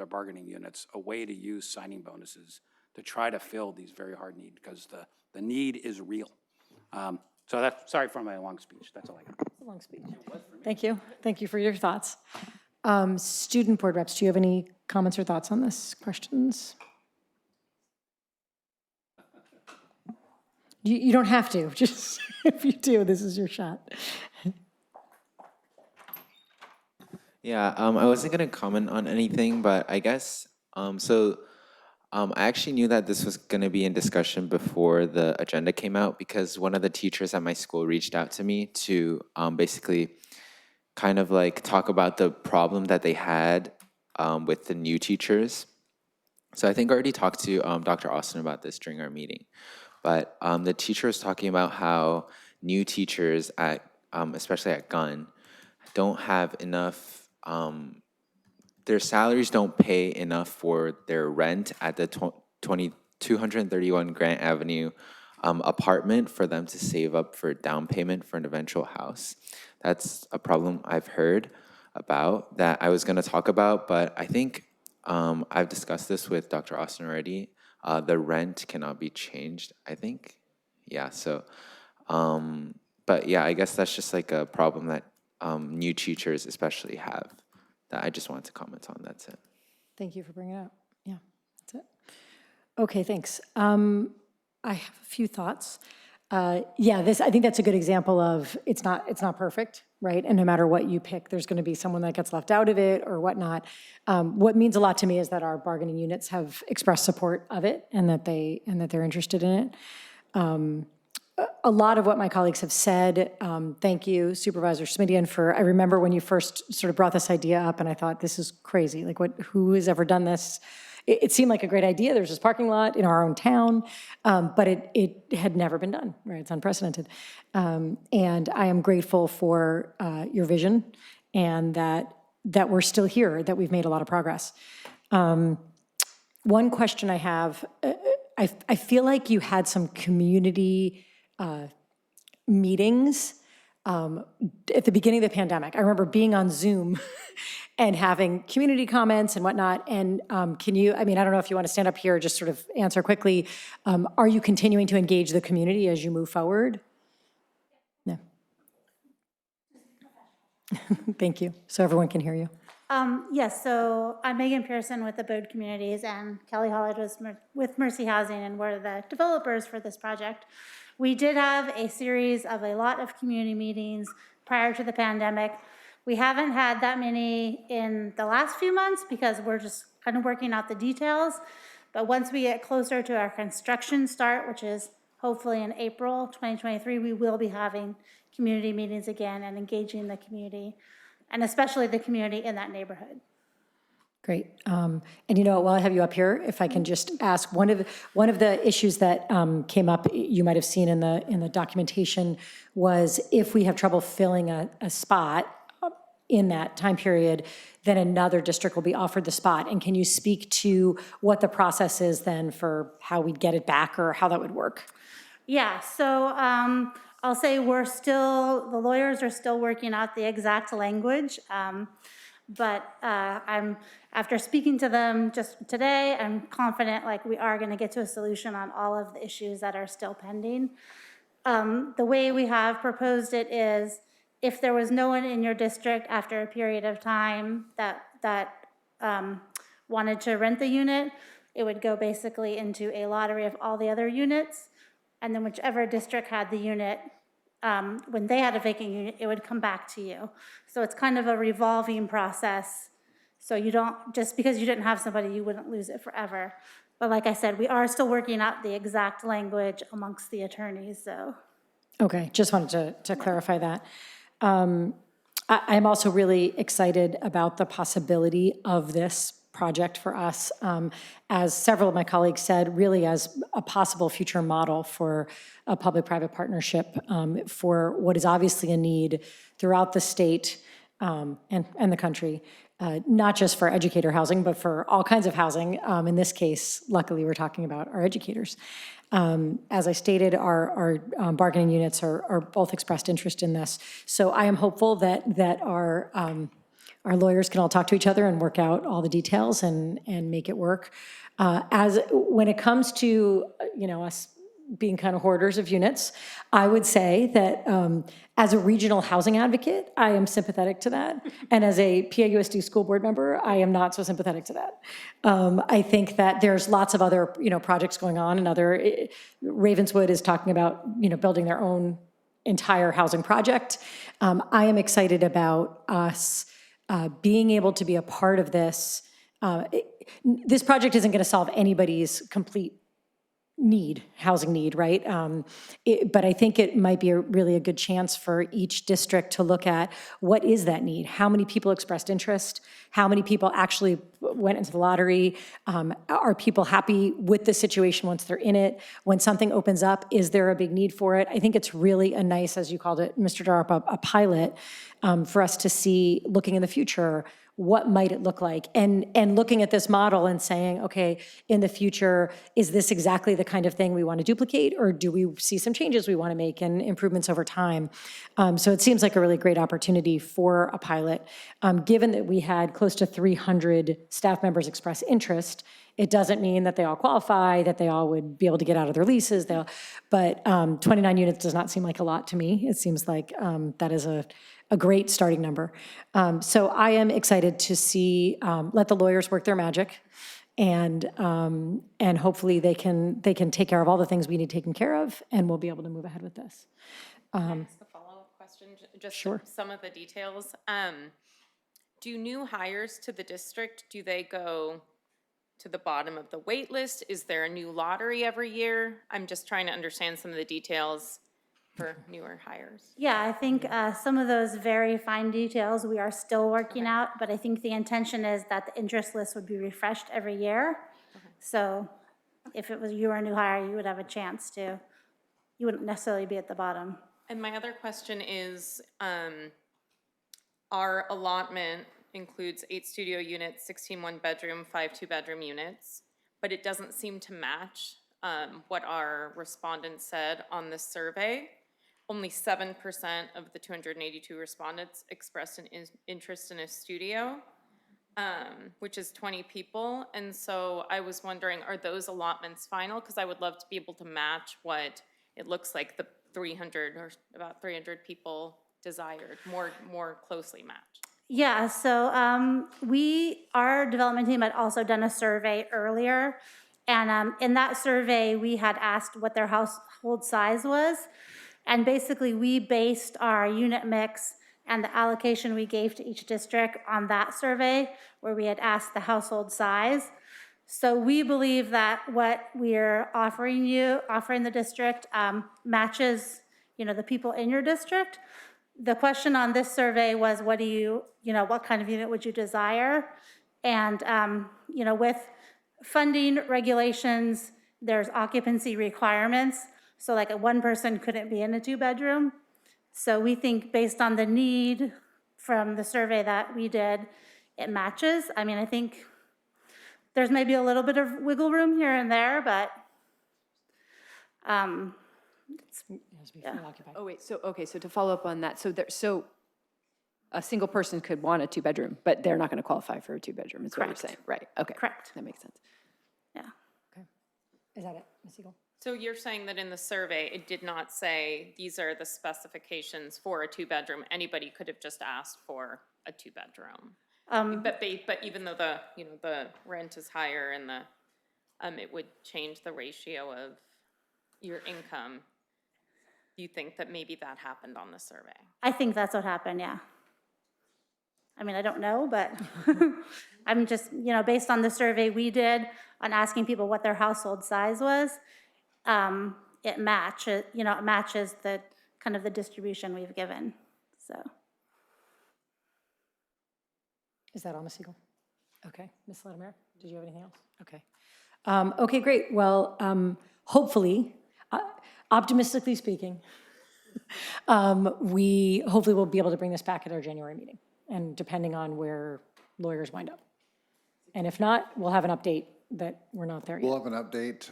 bargaining units a way to use signing bonuses to try to fill these very hard needs, because the need is real. So sorry for my long speech. That's all I got. It's a long speech. Thank you. Thank you for your thoughts. Student board reps, do you have any comments or thoughts on this? Questions? You don't have to. Just if you do, this is your shot. Yeah, I wasn't gonna comment on anything, but I guess, I actually knew that this was gonna be in discussion before the agenda came out, because one of the teachers at my school reached out to me to basically kind of like talk about the problem that they had with the new teachers. So I think I already talked to Dr. Austin about this during our meeting, but the teacher was talking about how new teachers especially at Gunn, don't have enough, their salaries don't pay enough for their rent at the 231 Grant Avenue apartment for them to save up for down payment for an eventual house. That's a problem I've heard about that I was going to talk about, but I think I've discussed this with Dr. Austin already. The rent cannot be changed, I think. Yeah, so, but yeah, I guess that's just like a problem that new teachers especially have that I just wanted to comment on. That's it. Thank you for bringing it up. Yeah, that's it. Okay, thanks. I have a few thoughts. I think that's a good example of it's not perfect, right? And no matter what you pick, there's going to be someone that gets left out of it or whatnot. What means a lot to me is that our bargaining units have expressed support of it and that they're interested in it. a lot of what my colleagues have said. Thank you, Supervisor Smidian, I remember when you first sort of brought this idea up, and I thought, this is crazy. Like, who has ever done this? It seemed like a great idea. There's this parking lot in our own town, but it had never been done, right? It's unprecedented. And I am grateful for your vision and that we're still here, that we've made a lot of progress. One question I have, I feel like you had some community meetings at the beginning of the pandemic. I remember being on Zoom and having community comments and whatnot. And can you, I mean, I don't know if you want to stand up here or just sort of answer quickly. Are you continuing to engage the community as you move forward? No. Thank you. So everyone can hear you. Yes, so I'm Megan Pearson with the Bode Communities, and Kelly Hollard was with Mercy Housing, and we're the developers for this project. We did have a series of a lot of community meetings prior to the pandemic. We haven't had that many in the last few months because we're just kind of working out the details. But once we get closer to our construction start, which is hopefully in April 2023, we will be having community meetings again and engaging the community, and especially the community in that neighborhood. Great. And you know, while I have you up here, if I can just ask, one of the issues that came up, you might have seen in the documentation, was if we have trouble filling a spot in that time period, then another district will be offered the spot. And can you speak to what the process is then for how we'd get it back, or how that would work? Yeah, so I'll say the lawyers are still working out the exact language. But after speaking to them just today, I'm confident like we are gonna get to a solution on all of the issues that are still pending. The way we have proposed it is, if there was no one in your district after a period of time that wanted to rent the unit, it would go basically into a lottery of all the other units. And then whichever district had the unit, when they had a vacant unit, it would come back to you. So it's kind of a revolving process. So you don't, just because you didn't have somebody, you wouldn't lose it forever. But like I said, we are still working out the exact language amongst the attorneys, so. Okay, just wanted to clarify that. I'm also really excited about the possibility of this project for us. As several of my colleagues said, really as a possible future model for a public-private partnership for what is obviously a need throughout the state and the country, not just for educator housing, but for all kinds of housing. In this case, luckily, we're talking about our educators. As I stated, our bargaining units are both expressed interest in this. So I am hopeful that our lawyers can all talk to each other and work out all the details and make it work. When it comes to, us being kind of hoarders of units, I would say that as a regional housing advocate, I am sympathetic to that. And as a PAUSD school board member, I am not so sympathetic to that. I think that there's lots of other, projects going on, and Ravenswood is talking about, building their own entire housing project. I am excited about us being able to be a part of this. This project isn't going to solve anybody's complete housing need, right? But I think it might be really a good chance for each district to look at what is that need? How many people expressed interest? How many people actually went into the lottery? Are people happy with the situation once they're in it? When something opens up, is there a big need for it? I think it's really a nice, as you called it, Mr. Darup, a pilot for us to see, looking in the future, what might it look like? And looking at this model and saying, okay, in the future, is this exactly the kind of thing we want to duplicate, or do we see some changes we want to make and improvements over time? So it seems like a really great opportunity for a pilot. Given that we had close to 300 staff members express interest, it doesn't mean that they all qualify, that they all would be able to get out of their leases. But 29 units does not seem like a lot to me. It seems like that is a great starting number. So I am excited to see, let the lawyers work their magic, and hopefully they can take care of all the things we need taken care of, and we'll be able to move ahead with this. Ask a follow-up question, just Sure. some of the details. Do new hires to the district, do they go to the bottom of the wait list? Is there a new lottery every year? I'm just trying to understand some of the details. for newer hires? Yeah, I think some of those very fine details we are still working out, but I think the intention is that the interest list would be refreshed every year. So if it was you or a new hire, you would have a chance to, you wouldn't necessarily be at the bottom. And my other question is, our allotment includes 8 studio units, 16 one-bedroom, 5 two-bedroom units, but it doesn't seem to match what our respondents said on this survey. Only 7% of the 282 respondents expressed an interest in a studio, which is 20 people. And so I was wondering, are those allotments final? Because I would love to be able to match what it looks like the 300 or about 300 people desired, more closely matched. Yeah, so our development team had also done a survey earlier. And in that survey, we had asked what their household size was. And basically, we based our unit mix and the allocation we gave to each district on that survey, where we had asked the household size. So we believe that what we're offering the district matches, the people in your district. The question on this survey was, what kind of unit would you desire? And, with funding regulations, there's occupancy requirements. So like one person couldn't be in a 2-bedroom. So we think based on the need from the survey that we did, it matches. I mean, I think there's maybe a little bit of wiggle room here and there, but Yeah. Oh, wait, so to follow up on that, so a single person could want a 2-bedroom, but they're not going to qualify for a 2-bedroom, is what you're saying? Right, okay. Correct. That makes sense. Yeah. Okay. Is that it, Ms. Eagle? So you're saying that in the survey, it did not say these are the specifications for a 2-bedroom. Anybody could have just asked for a 2-bedroom. But even though the rent is higher and it would change the ratio of your income, you think that maybe that happened on the survey? I think that's what happened, yeah. I mean, I don't know, but I'm just, based on the survey we did on asking people what their household size was, it matches the kind of the distribution we've given, so. Is that all, Ms. Eagle? Okay, Ms. Latimer, did you have anything else? Okay. Okay, great. Well, hopefully, optimistically speaking, we hopefully will be able to bring this back at our January meeting, and depending on where lawyers wind up. And if not, we'll have an update that we're not there yet. We'll have an update.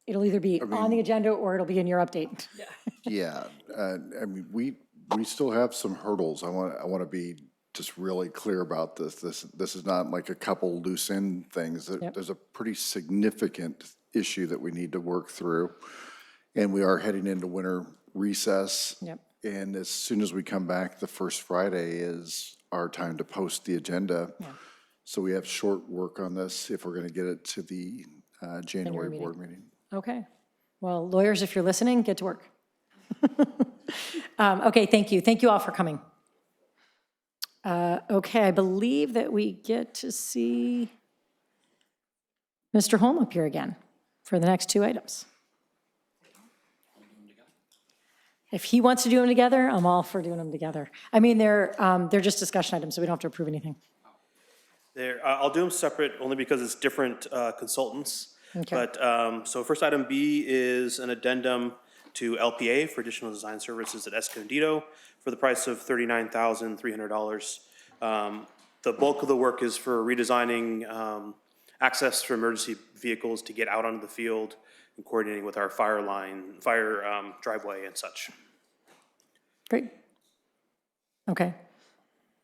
It'll either be on the agenda or it'll be in your update. Yeah, I mean, we still have some hurdles. I want to be just really clear about this. This is not like a couple loose end things. There's a pretty significant issue that we need to work through. And we are heading into winter recess. Yep. And as soon as we come back, the first Friday is our time to post the agenda. Yeah. So we have short work on this if we're going to get it to the January board meeting. Okay. Well, lawyers, if you're listening, get to work. Okay, thank you. Thank you all for coming. Okay, I believe that we get to see Mr. Holm up here again for the next 2 items. If he wants to do them together, I'm all for doing them together. I mean, they're just discussion items, so we don't have to approve anything. I'll do them separate only because it's different consultants. Okay. But, so first item B is an addendum to LPA for additional design services at Escondido for the price of $39,300. The bulk of the work is for redesigning access for emergency vehicles to get out onto the field and coordinating with our fire driveway and such. Great. Okay.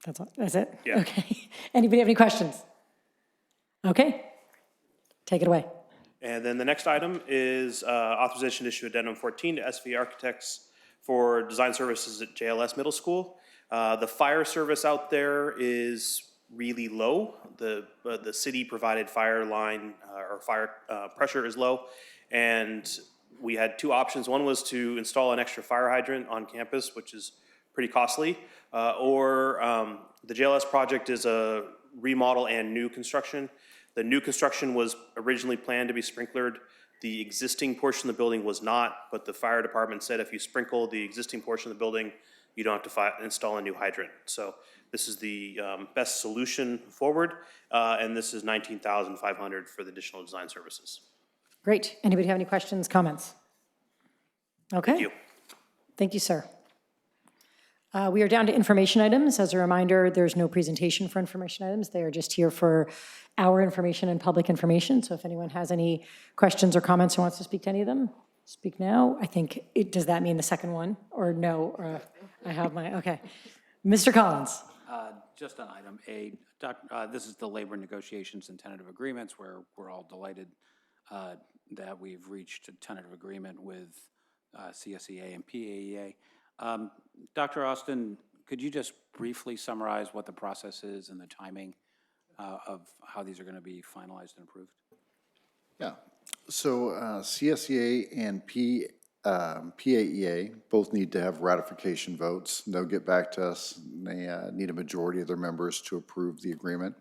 That's all. That's it? Yeah. Okay. Anybody have any questions? Okay. Take it away. And then the next item is authorization to issue addendum 14 to SV Architects for design services at JLS Middle School. The fire service out there is really low. The city provided fire line or fire pressure is low. And we had 2 options. One was to install an extra fire hydrant on campus, which is pretty costly, or the JLS project is a remodel and new construction. The new construction was originally planned to be sprinklered The existing portion of the building was not, but the fire department said if you sprinkle the existing portion of the building, you don't have to install a new hydrant. So this is the best solution forward, and this is $19,500 for the additional design services. Great. Anybody have any questions, comments? Okay. Thank you. Thank you, sir. We are down to information items. As a reminder, there's no presentation for information items. They are just here for our information and public information. So if anyone has any questions or comments or wants to speak to any of them, speak now. I think, does that mean the second one or no? Or I have my, okay. Mr. Collins. Just on item A, this is the labor negotiations and tentative agreements where we're all delighted that we've reached a tentative agreement with CSEA and PAEA. Dr. Austin, could you just briefly summarize what the process is and the timing of how these are going to be finalized and approved? Yeah, so CSEA and PAEA both need to have ratification votes. They'll get back to us. They need a majority of their members to approve the agreement.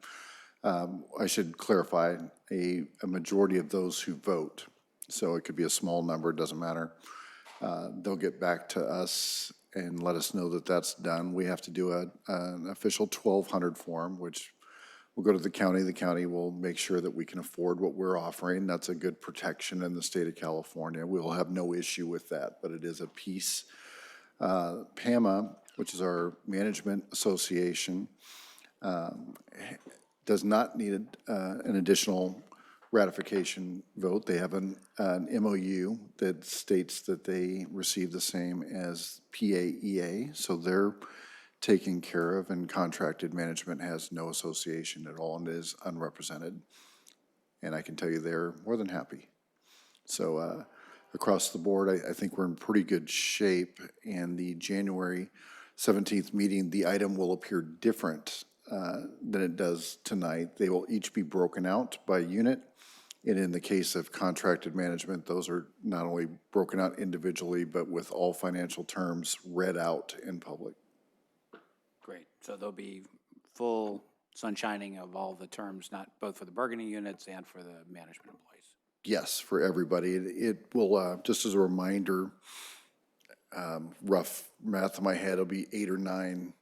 I should clarify, a majority of those who vote. So it could be a small number, it doesn't matter. They'll get back to us and let us know that that's done. We have to do an official 1200 form, which will go to the county. The county will make sure that we can afford what we're offering. That's a good protection in the state of California. We will have no issue with that, but it is a piece. PAMA, which is our management association, does not need an additional ratification vote. They have an MOU that states that they receive the same as PAEA, so they're taken care of, and contracted management has no association at all and is unrepresented. And I can tell you they're more than happy. So across the board, I think we're in pretty good shape, and the January 17th meeting, the item will appear different than it does tonight. They will each be broken out by unit. And in the case of contracted management, those are not only broken out individually, but with all financial terms read out in public. Great. So there'll be full sunshining of all the terms, not both for the bargaining units and for the management employees. Yes, for everybody. It will, just as a reminder, rough math in my head, it'll be 8 or 9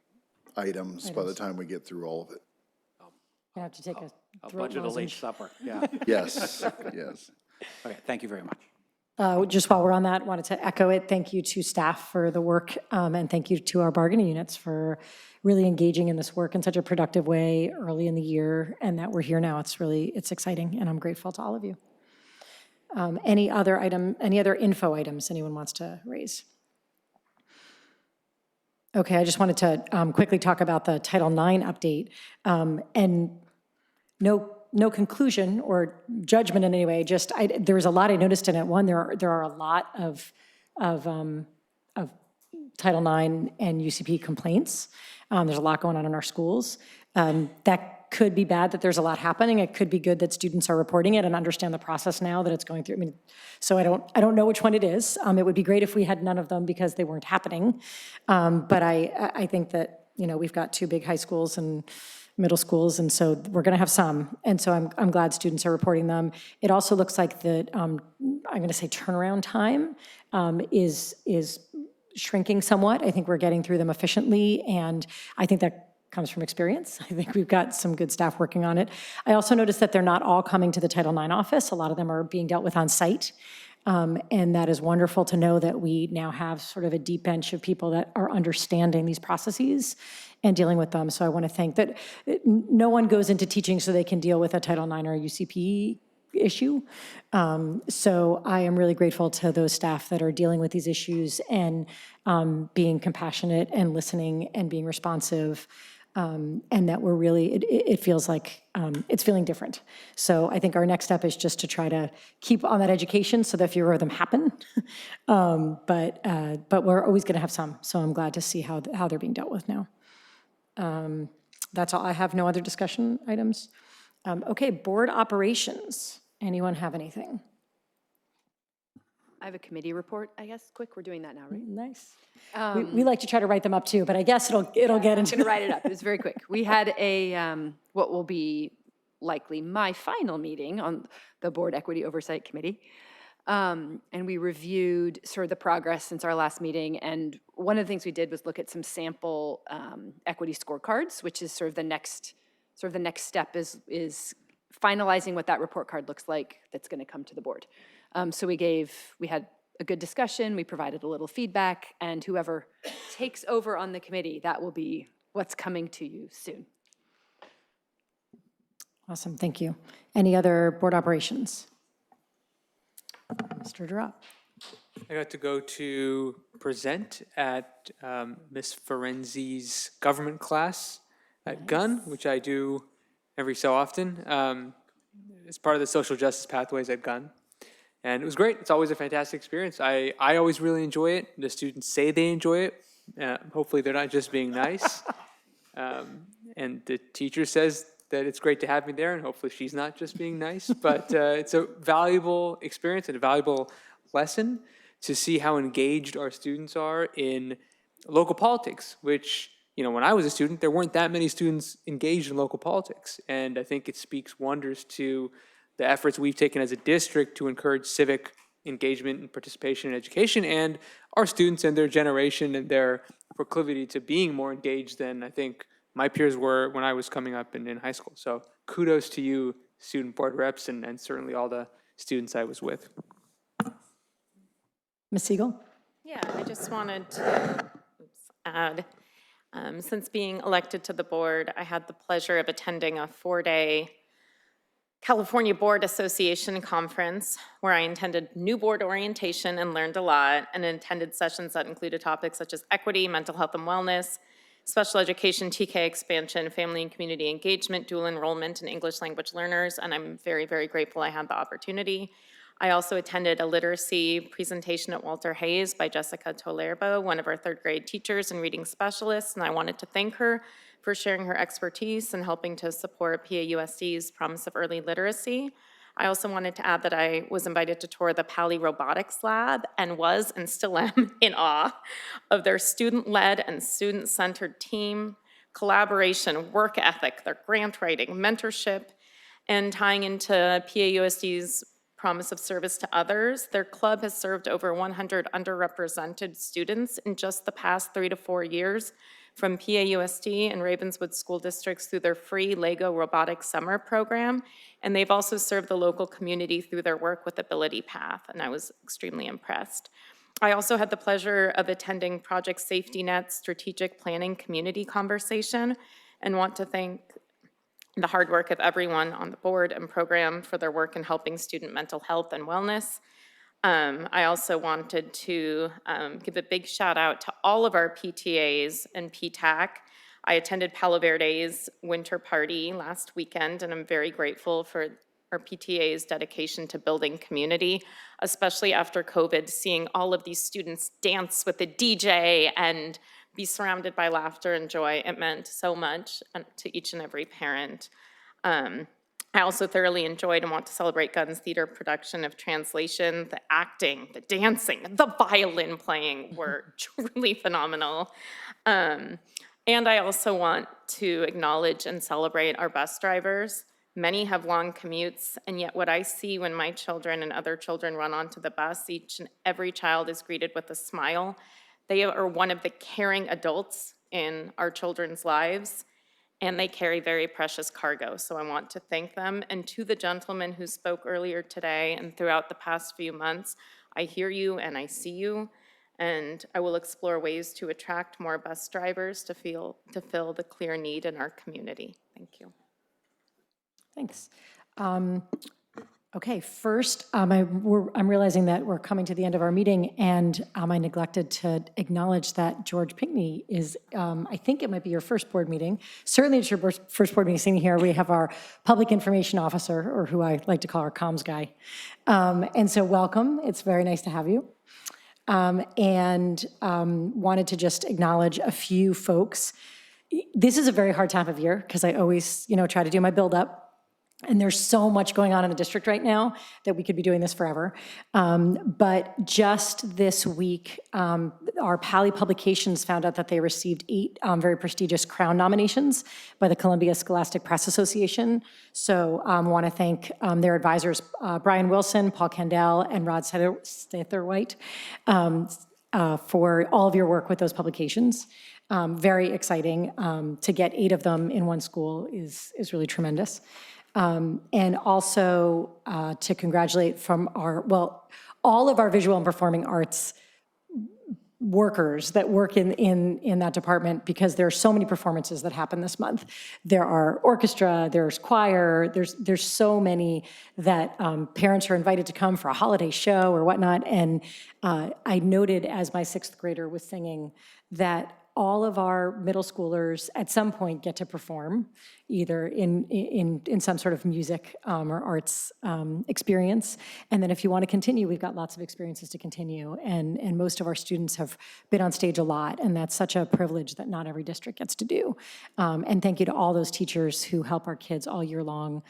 items by the time we get through all of it. I have to take a budget a late supper, yeah. Yes, yes. Okay, thank you very much. Just while we're on that, wanted to echo it. Thank you to staff for the work, and thank you to our bargaining units for really engaging in this work in such a productive way early in the year, and that we're here now. It's exciting, and I'm grateful to all of you. Any other info items anyone wants to raise? Okay, I just wanted to quickly talk about the Title IX update, and no conclusion or judgment in any way. Just there was a lot I noticed in it. One, there are a lot of Title IX and UCP complaints. There's a lot going on in our schools. That could be bad that there's a lot happening. It could be good that students are reporting it and understand the process now that it's going through. I mean, so I don't know which one it is. It would be great if we had none of them because they weren't happening. But I think that, we've got 2 big high schools and middle schools, and so we're going to have some. And so I'm glad students are reporting them. It also looks like the, I'm going to say turnaround time is shrinking somewhat. I think we're getting through them efficiently, and I think that comes from experience. I think we've got some good staff working on it. I also noticed that they're not all coming to the Title IX office. A lot of them are being dealt with on site. And that is wonderful to know that we now have sort of a deep bench of people that are understanding these processes and dealing with them. So I want to thank that no one goes into teaching so they can deal with a Title IX or a UCP issue. So I am really grateful to those staff that are dealing with these issues and being compassionate and listening and being responsive. And that we're really, it feels like it's feeling different. So I think our next step is just to try to keep on that education so that fewer of them happen. But we're always going to have some. So I'm glad to see how they're being dealt with now. That's all. I have no other discussion items. Okay, board operations. Anyone have anything? I have a committee report, I guess, quick. We're doing that now, right? Nice. We like to try to write them up too, but I guess it'll get into. I'm going to write it up. It was very quick. We had what will be likely my final meeting on the Board Equity Oversight Committee. And we reviewed sort of the progress since our last meeting. And one of the things we did was look at some sample equity scorecards, which is sort of the next step is finalizing what that report card looks like that's going to come to the board. So we had a good discussion, we provided a little feedback, and whoever takes over on the committee, that will be what's coming to you soon. Awesome, thank you. Any other board operations? Mr. Drop. I got to go to present at Ms. Ferenzi's government class at Gunn, which I do every so often. It's part of the social justice pathways at Gunn. And it was great. It's always a fantastic experience. I always really enjoy it. The students say they enjoy it. Hopefully they're not just being nice. And the teacher says that it's great to have me there, and hopefully she's not just being nice. But it's a valuable experience and a valuable lesson to see how engaged our students are in local politics, which, you know, when I was a student, there weren't that many students engaged in local politics. And I think it speaks wonders to the efforts we've taken as a district to encourage civic engagement and participation in education, and our students and their generation and their proclivity to being more engaged than I think my peers were when I was coming up in high school. So kudos to you, student board reps, and certainly all the students I was with. Ms. Siegel? Yeah, I just wanted to add, since being elected to the board, I had the pleasure of attending a 4-day California Board Association conference where I attended new board orientation and learned a lot, and attended sessions that included topics such as equity, mental health and wellness, special education, TK expansion, family and community engagement, dual enrollment, and English language learners, and I'm very, very grateful I had the opportunity. I also attended a literacy presentation at Walter Hayes by Jessica Tolerbo, one of our 3rd grade teachers and reading specialists, and I wanted to thank her for sharing her expertise and helping to support PAUSD's Promise of Early Literacy. I also wanted to add that I was invited to tour the Pali Robotics Lab and was and still am in awe of their student-led and student-centered team, collaboration, work ethic, their grant writing, mentorship, and tying into PAUSD's Promise of Service to Others. Their club has served over 100 underrepresented students in just the past 3 to 4 years, from PAUSD and Ravenswood school districts through their free Lego Robotics Summer program. And they've also served the local community through their work with Ability Path, and I was extremely impressed. I also had the pleasure of attending Project Safety Net's Strategic Planning Community Conversation, and want to thank the hard work of everyone on the board and program for their work in helping student mental health and wellness. I also wanted to give a big shout out to all of our PTAs and PTAC. I attended Palo Verde's winter party last weekend, and I'm very grateful for our PTA's dedication to building community, especially after COVID, seeing all of these students dance with the DJ and be surrounded by laughter and joy. It meant so much to each and every parent. I also thoroughly enjoyed and want to celebrate Gunn's theater production of Translation. The acting, the dancing, the violin playing were truly phenomenal. And I also want to acknowledge and celebrate our bus drivers. Many have long commutes, and yet what I see when my children and other children run onto the bus, each and every child is greeted with a smile. They are one of the caring adults in our children's lives, and they carry very precious cargo, so I want to thank them. And to the gentleman who spoke earlier today and throughout the past few months, I hear you and I see you, and I will explore ways to attract more bus drivers to fill the clear need in our community. Thank you. Thanks. Okay, first, I'm realizing that we're coming to the end of our meeting, and I neglected to acknowledge that George Pinkney is, I think it might be your first board meeting. Certainly it's your first board meeting sitting here. We have our public information officer, or who I like to call our comms guy. And so welcome, it's very nice to have you. And wanted to just acknowledge a few folks. This is a very hard time of year, because I always, try to do my build up. And there's so much going on in the district right now that we could be doing this forever. But just this week, our Pally Publications found out that they received 8 very prestigious Crown nominations by the Columbia Scholastic Press Association. So I want to thank their advisors, Brian Wilson, Paul Kendall, and Rod Satherwhite, for all of your work with those publications. Very exciting. To get 8 of them in one school is really tremendous. And also to congratulate from all of our visual and performing arts workers that work in that department, because there are so many performances that happen this month. There are orchestra, there's choir, there's so many that parents are invited to come for a holiday show or whatnot. And I noted as my 6th grader was singing that all of our middle schoolers at some point get to perform, either in some sort of music or arts experience. And then if you want to continue, we've got lots of experiences to continue. And most of our students have been on stage a lot, and that's such a privilege that not every district gets to do. And thank you to all those teachers who help our kids all year long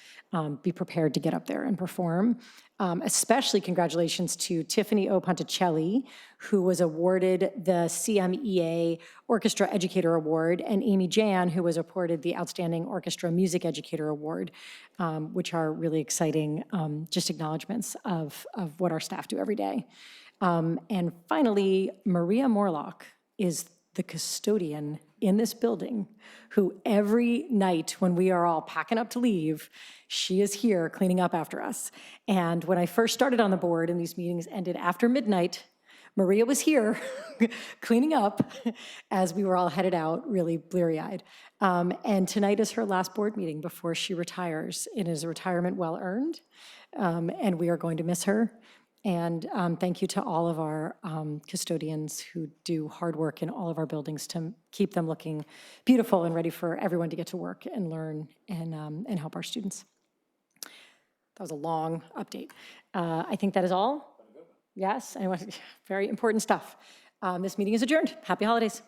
be prepared to get up there and perform. Especially congratulations to Tiffany O. Ponticelli, who was awarded the CMEA Orchestra Educator Award, and Amy Jan, who was awarded the Outstanding Orchestra Music Educator Award, which are really exciting just acknowledgments of what our staff do every day. And finally, Maria Morlock is the custodian in this building who every night when we are all packing up to leave, she is here cleaning up after us. And when I first started on the board and these meetings ended after midnight, Maria was here cleaning up as we were all headed out, really bleary-eyed. And tonight is her last board meeting before she retires. It is a retirement well-earned, and we are going to miss her. And thank you to all of our custodians who do hard work in all of our buildings to keep them looking beautiful and ready for everyone to get to work and learn and help our students. That was a long update. I think that is all. Yes, very important stuff. This meeting is adjourned. Happy holidays.